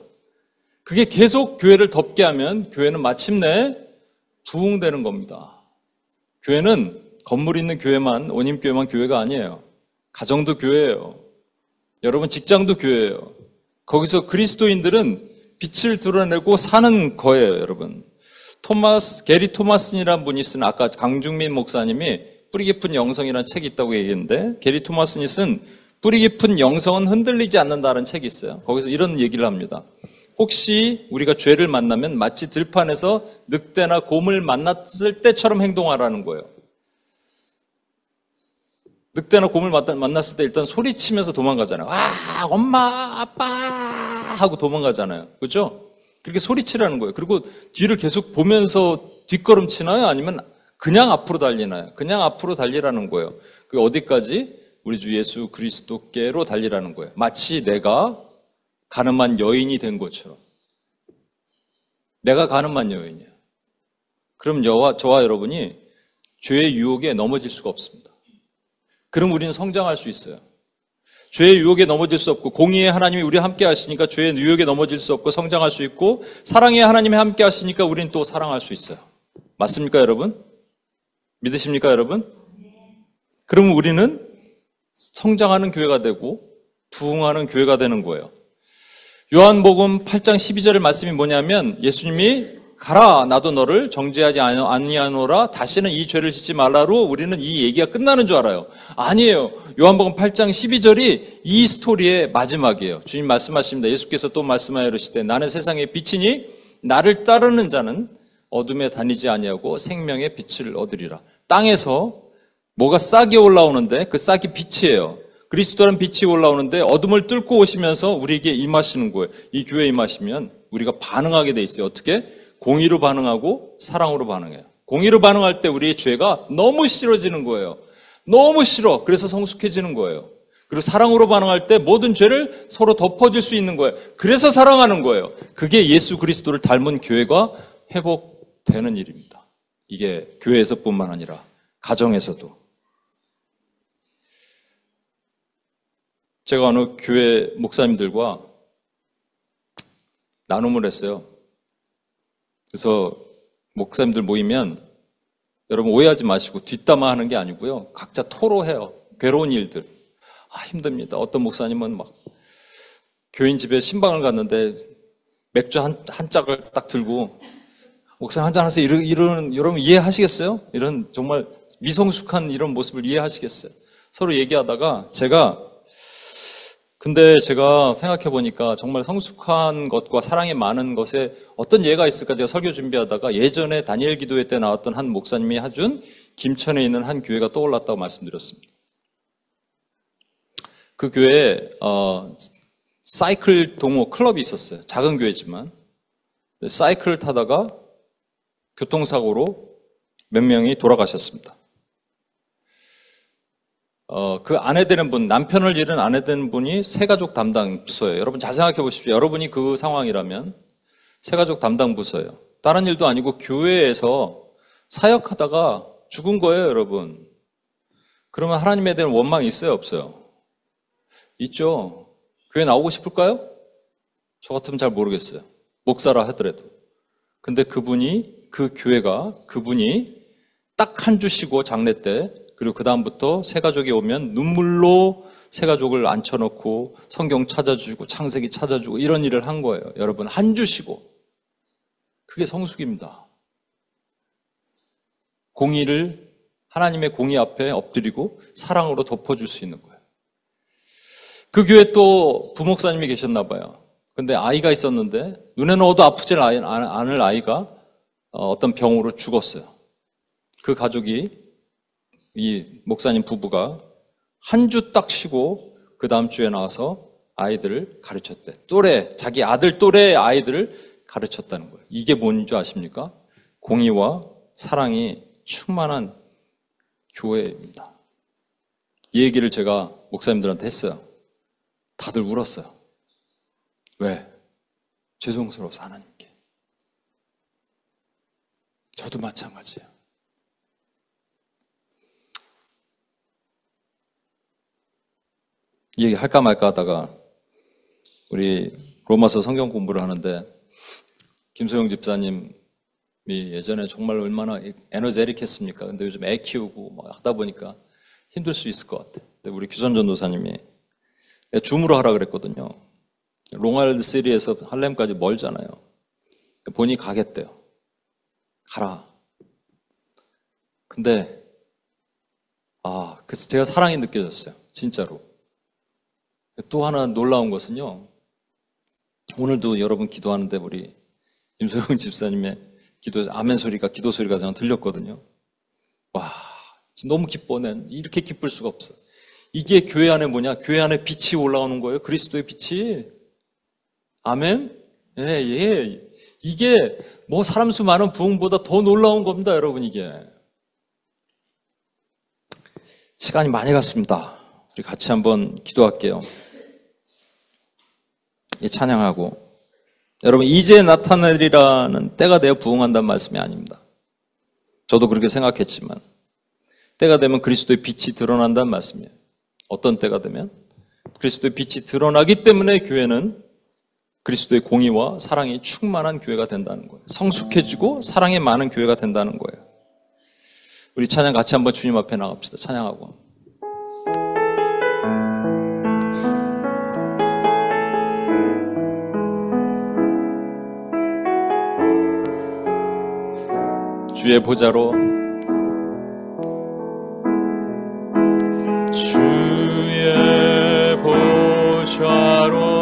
그게 계속 교회를 덮게 하면 교회는 마침내 부흥되는 겁니다. 교회는 건물 있는 교회만, 원임교회만 교회가 아니에요. 가정도 교회예요. 여러분 직장도 교회예요. 거기서 그리스도인들은 빛을 드러내고 사는 거예요, 여러분. 게리 토마슨이라는 분이 쓴, 아까 강중민 목사님이 뿌리 깊은 영성이라는 책이 있다고 얘기했는데, 게리 토마슨이 쓴 뿌리 깊은 영성은 흔들리지 않는다는 책이 있어요. 거기서 이런 얘기를 합니다. 혹시 우리가 죄를 만나면 마치 들판에서 늑대나 곰을 만났을 때처럼 행동하라는 거예요. 늑대나 곰을 만났을 때 일단 소리치면서 도망가잖아요. 아, 엄마, 아빠 하고 도망가잖아요. 그렇죠? 그렇게 소리치라는 거예요. 그리고 뒤를 계속 보면서 뒷걸음치나요? 아니면 그냥 앞으로 달리나요? 그냥 앞으로 달리라는 거예요. 그게 어디까지? 우리 주 예수 그리스도께로 달리라는 거예요. 마치 내가 가늠한 여인이 된 것처럼. 내가 가늠한 여인이에요. 그럼 저와 여러분이 죄의 유혹에 넘어질 수가 없습니다. 그럼 우리는 성장할 수 있어요. 죄의 유혹에 넘어질 수 없고, 공의의 하나님이 우리와 함께 하시니까 죄의 유혹에 넘어질 수 없고 성장할 수 있고, 사랑의 하나님이 함께 하시니까 우리는 또 사랑할 수 있어요. 맞습니까, 여러분? 믿으십니까, 여러분? 그러면 우리는 성장하는 교회가 되고 부흥하는 교회가 되는 거예요. 요한복음 8장 12절 말씀이 뭐냐면, 예수님이 가라, 나도 너를 정죄하지 아니하노라, 다시는 이 죄를 짓지 말라로 우리는 이 얘기가 끝나는 줄 알아요. 아니에요. 요한복음 8장 12절이 이 스토리의 마지막이에요. 주님 말씀하십니다. 예수께서 또 말씀하여 이르시되, 나는 세상의 빛이니 나를 따르는 자는 어둠에 다니지 아니하고 생명의 빛을 얻으리라. 땅에서 뭐가 싹이 올라오는데 그 싹이 빛이에요. 그리스도라는 빛이 올라오는데 어둠을 뚫고 오시면서 우리에게 임하시는 거예요. 이 교회에 임하시면 우리가 반응하게 돼 있어요. 어떻게? 공의로 반응하고 사랑으로 반응해요. 공의로 반응할 때 우리의 죄가 너무 싫어지는 거예요. 너무 싫어. 그래서 성숙해지는 거예요. 그리고 사랑으로 반응할 때 모든 죄를 서로 덮어줄 수 있는 거예요. 그래서 사랑하는 거예요. 그게 예수 그리스도를 닮은 교회가 회복되는 일입니다. 이게 교회에서뿐만 아니라 가정에서도. 제가 어느 교회 목사님들과 나눔을 했어요. 그래서 목사님들 모이면 여러분 오해하지 마시고 뒷담화 하는 게 아니고요. 각자 토로해요. 괴로운 일들. 힘듭니다. 어떤 목사님은 막 교인 집에 신방을 갔는데 맥주 한 짝을 딱 들고 목사님 한잔 하세요. 이런 여러분 이해하시겠어요? 이런 정말 미성숙한 이런 모습을 이해하시겠어요? 서로 얘기하다가 근데 제가 생각해 보니까 정말 성숙한 것과 사랑이 많은 것에 어떤 예가 있을까 제가 설교 준비하다가 예전에 다니엘 기도회 때 나왔던 한 목사님이 해준 김천에 있는 한 교회가 떠올랐다고 말씀드렸습니다. 그 교회에 사이클 동호 클럽이 있었어요. 작은 교회지만. 사이클을 타다가 교통사고로 몇 명이 돌아가셨습니다. 그 아내 되는 분, 남편을 잃은 아내 되는 분이 새가족 담당 부서예요. 여러분 잘 생각해 보십시오. 여러분이 그 상황이라면 새가족 담당 부서예요. 다른 일도 아니고 교회에서 사역하다가 죽은 거예요, 여러분. 그러면 하나님에 대한 원망이 있어요, 없어요? 있죠. 교회 나오고 싶을까요? 저 같으면 잘 모르겠어요. 목사라 하더라도. 근데 그분이 딱 한 주 쉬고 장례 때, 그리고 그 다음부터 새가족이 오면 눈물로 새가족을 앉혀놓고 성경 찾아주고 창세기 찾아주고 이런 일을 한 거예요. 여러분 한 주 쉬고. 그게 성숙입니다. 공의를 하나님의 공의 앞에 엎드리고 사랑으로 덮어줄 수 있는 거예요. 그 교회 또 부목사님이 계셨나 봐요. 근데 아이가 있었는데 눈에 넣어도 아프지 않을 아이가 어떤 병으로 죽었어요. 그 가족이 이 목사님 부부가 한 주 딱 쉬고 그 다음 주에 나와서 아이들을 가르쳤대. 자기 아들 또래의 아이들을 가르쳤다는 거예요. 이게 뭔지 아십니까? 공의와 사랑이 충만한 교회입니다. 이 얘기를 제가 목사님들한테 했어요. 다들 울었어요. 왜? 죄송스러워서 하나님께. 저도 마찬가지예요. 이 얘기 할까 말까 하다가 우리 로마서 성경 공부를 하는데 김소영 집사님이 예전에 정말 얼마나 에너제틱했습니까? 근데 요즘 애 키우고 막 하다 보니까 힘들 수 있을 것 같아요. 근데 우리 규선 전도사님이 줌으로 하라 그랬거든요. 롱아일랜드 시리에서 할렘까지 멀잖아요. 본인이 가겠대요. 가라. 근데 그래서 제가 사랑이 느껴졌어요. 진짜로. 또 하나 놀라운 것은요. 오늘도 여러분 기도하는데 우리 임소영 집사님의 아멘 소리가, 기도 소리가 저는 들렸거든요. 와, 너무 기뻐. 난 이렇게 기쁠 수가 없어. 이게 교회 안에 뭐냐? 교회 안에 빛이 올라오는 거예요. 그리스도의 빛이. 아멘? 예. 이게 뭐 사람 수 많은 부흥보다 더 놀라운 겁니다, 여러분, 이게. 시간이 많이 갔습니다. 우리 같이 한번 기도할게요. 찬양하고. 여러분, 이제 나타내리라는 때가 되어 부흥한다는 말씀이 아닙니다. 저도 그렇게 생각했지만 때가 되면 그리스도의 빛이 드러난다는 말씀이에요. 어떤 때가 되면? 그리스도의 빛이 드러나기 때문에 교회는 그리스도의 공의와 사랑이 충만한 교회가 된다는 거예요. 성숙해지고 사랑이 많은 교회가 된다는 거예요. 우리 찬양 같이 한번 주님 앞에 나갑시다. 찬양하고. 주의 보좌로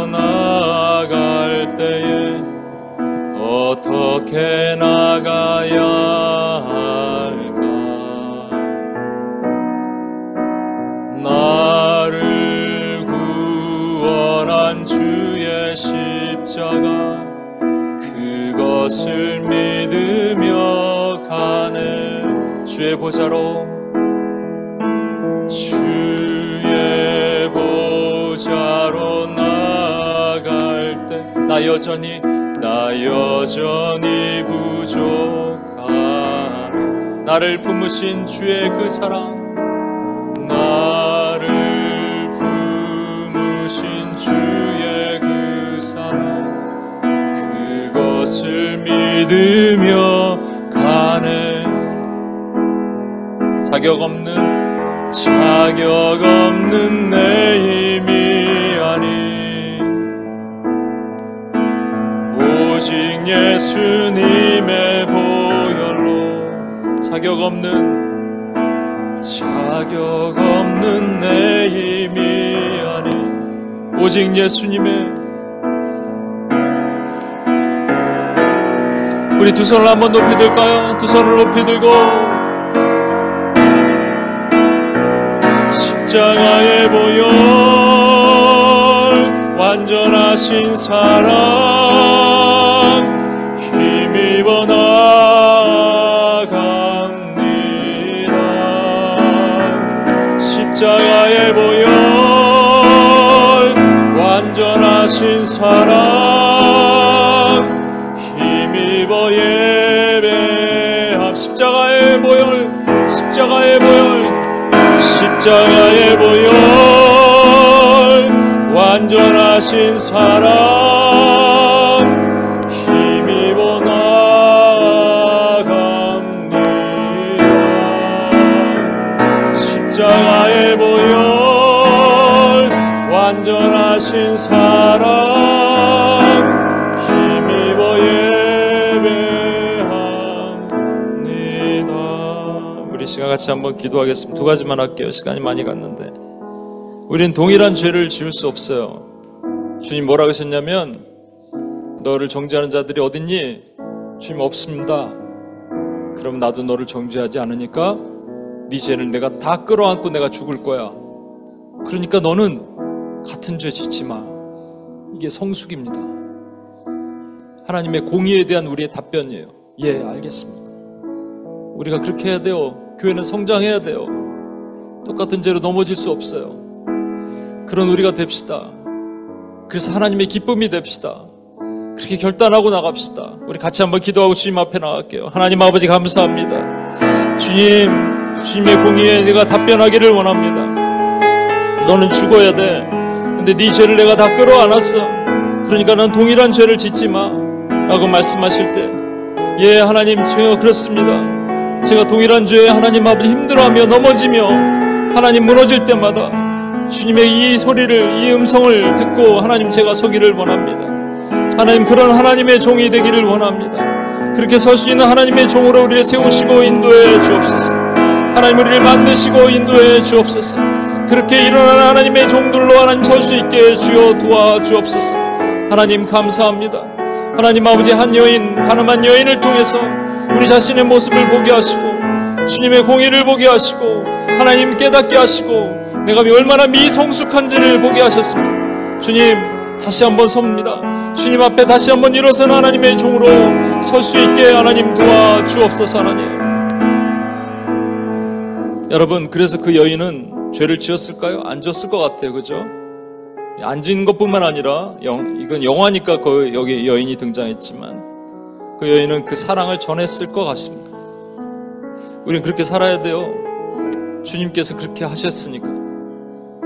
나아갈 때에 어떻게 나가야 할까? 나를 구원한 주의 십자가 그것을 믿으며 가네. 주의 보좌로 나아갈 때 나 여전히 부족하네. 나를 품으신 주의 그 사랑, 나를 품으신 주의 그 사랑 그것을 믿으며 가네. 자격 없는 내 힘이 아닌 오직 예수님의 보혈로 자격 없는 내 힘이 아닌 오직 예수님의. 우리 두 손을 한번 높이 들까요? 두 손을 높이 들고 십자가의 보혈 완전하신 사랑 힘입어 나아갑니다. 십자가의 보혈 완전하신 사랑 힘입어 예배함. 십자가의 보혈 완전하신 사랑 힘입어 나아갑니다. 십자가의 보혈 완전하신 사랑 힘입어 예배합니다. 우리 시간 같이 한번 기도하겠습니다. 두 가지만 할게요. 시간이 많이 갔는데 우린 동일한 죄를 지을 수 없어요. 주님 뭐라고 하셨냐면 너를 정죄하는 자들이 어딨니? 주님 없습니다. 그럼 나도 너를 정죄하지 않으니까 네 죄를 내가 다 끌어안고 내가 죽을 거야. 그러니까 너는 같은 죄 짓지 마. 이게 성숙입니다. 하나님의 공의에 대한 우리의 답변이에요. 예, 알겠습니다. 우리가 그렇게 해야 돼요. 교회는 성장해야 돼요. 똑같은 죄로 넘어질 수 없어요. 그런 우리가 됩시다. 그래서 하나님의 기쁨이 됩시다. 그렇게 결단하고 나갑시다. 우리 같이 한번 기도하고 주님 앞에 나갈게요. 하나님 아버지 감사합니다. 주님의 공의에 내가 답변하기를 원합니다. 너는 죽어야 돼. 근데 네 죄를 내가 다 끌어안았어. 그러니까 넌 동일한 죄를 짓지 마 라고 말씀하실 때 예 하나님 제가 그렇습니다. 제가 동일한 죄에 하나님 아버지 힘들어하며 넘어지며 하나님 무너질 때마다 주님의 이 소리를, 이 음성을 듣고 하나님 제가 서기를 원합니다. 하나님 그런 하나님의 종이 되기를 원합니다. 그렇게 설 수 있는 하나님의 종으로 우리를 세우시고 인도해 주옵소서. 하나님 우리를 만드시고 인도해 주옵소서. 그렇게 일어나는 하나님의 종들로 하나님 설 수 있게 주여 도와주옵소서. 하나님 감사합니다. 하나님 아버지 한 여인, 가늠한 여인을 통해서 우리 자신의 모습을 보게 하시고 주님의 공의를 보게 하시고 하나님 깨닫게 하시고 내가 얼마나 미성숙한지를 보게 하셨습니다. 주님 다시 한번 섭니다. 주님 앞에 다시 한번 일어서는 하나님의 종으로 설 수 있게 하나님 도와주옵소서. 하나님 여러분 그래서 그 여인은 죄를 지었을까요? 안 지었을 것 같아요. 그죠? 안 지은 것뿐만 아니라 이건 영화니까 여기 여인이 등장했지만 그 여인은 그 사랑을 전했을 것 같습니다. 우리는 그렇게 살아야 돼요. 주님께서 그렇게 하셨으니까.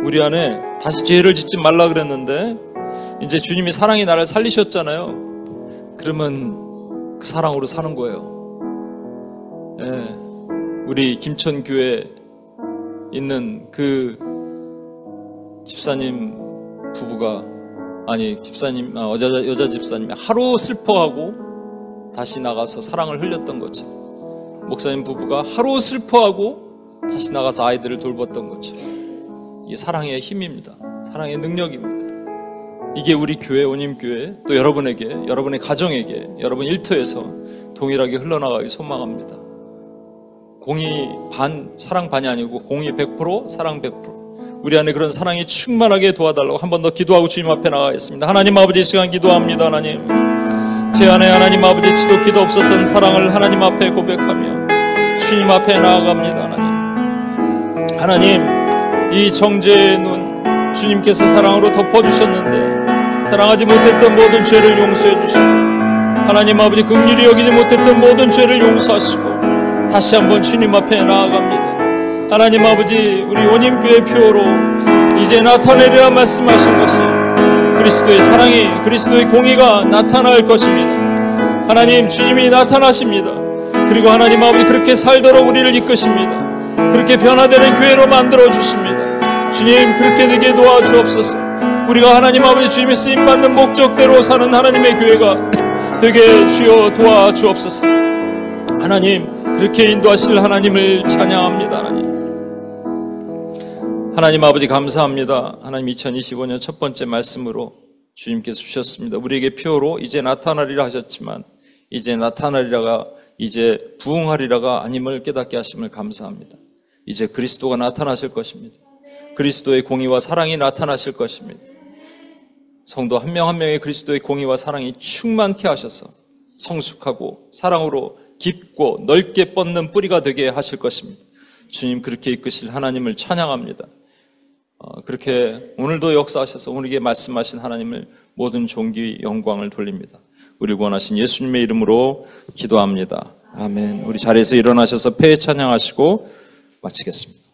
우리 안에 다시 죄를 짓지 말라 그랬는데 이제 주님이 사랑이 나를 살리셨잖아요. 그러면 그 사랑으로 사는 거예요. 예, 우리 김천교회에 있는 그 집사님 부부가 여자 집사님이 하루 슬퍼하고 다시 나가서 사랑을 흘렸던 것처럼 목사님 부부가 하루 슬퍼하고 다시 나가서 아이들을 돌봤던 것처럼 이게 사랑의 힘입니다. 사랑의 능력입니다. 이게 우리 교회, 온임교회 또 여러분에게, 여러분의 가정에게, 여러분 일터에서 동일하게 흘러나가기 소망합니다. 공의 반, 사랑 반이 아니고 공의 100%, 사랑 100%. 우리 안에 그런 사랑이 충만하게 도와달라고 한 번 더 기도하고 주님 앞에 나가겠습니다. 하나님 아버지 이 시간 기도합니다. 하나님 제 안에 하나님 아버지 지독히도 없었던 사랑을 하나님 앞에 고백하며 주님 앞에 나아갑니다. 하나님 이 정죄의 눈 주님께서 사랑으로 덮어주셨는데 사랑하지 못했던 모든 죄를 용서해 주시고 하나님 아버지 긍휼히 여기지 못했던 모든 죄를 용서하시고 다시 한번 주님 앞에 나아갑니다. 하나님 아버지 우리 온임교회 표로 이제 나타내리라 말씀하신 것이 그리스도의 사랑이 그리스도의 공의가 나타날 것입니다. 하나님 주님이 나타나십니다. 그리고 하나님 아버지 그렇게 살도록 우리를 이끄십니다. 그렇게 변화되는 교회로 만들어 주십니다. 주님 그렇게 되게 도와주옵소서. 우리가 하나님 아버지 주님의 쓰임받는 목적대로 사는 하나님의 교회가 되게 주여 도와주옵소서. 하나님 그렇게 인도하실 하나님을 찬양합니다. 하나님 아버지 감사합니다. 하나님 2025년 첫 번째 말씀으로 주님께서 주셨습니다. 우리에게 표로 이제 나타나리라 하셨지만 이제 나타나리라가 이제 부흥하리라가 아님을 깨닫게 하심을 감사합니다. 이제 그리스도가 나타나실 것입니다. 그리스도의 공의와 사랑이 나타나실 것입니다. 성도 한 명 한 명의 그리스도의 공의와 사랑이 충만케 하셔서 성숙하고 사랑으로 깊고 넓게 뻗는 뿌리가 되게 하실 것입니다. 주님 그렇게 이끄실 하나님을 찬양합니다. 그렇게 오늘도 역사하셔서 우리에게 말씀하신 하나님을 모든 존귀 영광을 돌립니다. 우리를 구원하신 예수님의 이름으로 기도합니다. 아멘. 우리 자리에서 일어나셔서 폐 찬양하시고 마치겠습니다.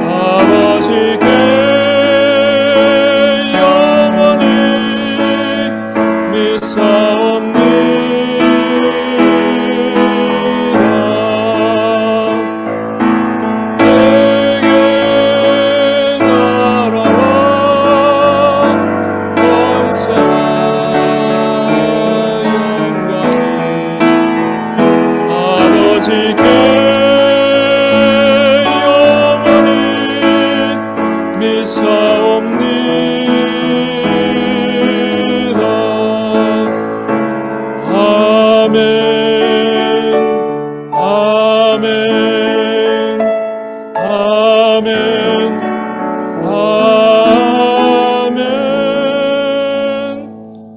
아버지께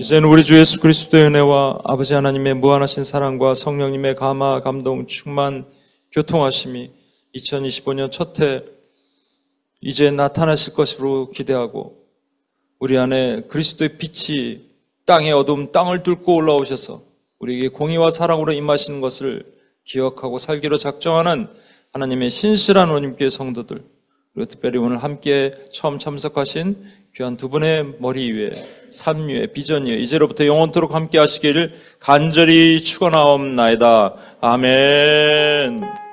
이제는 우리 주 예수 그리스도의 은혜와 아버지 하나님의 무한하신 사랑과 성령님의 감화, 감동, 충만, 교통하심이 2025년 첫 해 이제 나타나실 것으로 기대하고 우리 안에 그리스도의 빛이 땅의 어두움 땅을 뚫고 올라오셔서 우리에게 공의와 사랑으로 임하시는 것을 기억하고 살기로 작정하는 하나님의 신실한 원님교회 성도들, 그리고 특별히 오늘 함께 처음 참석하신 귀한 두 분의 머리 위에, 삶 위에, 비전 위에 이제로부터 영원토록 함께 하시기를 간절히 축원하옵나이다. 아멘.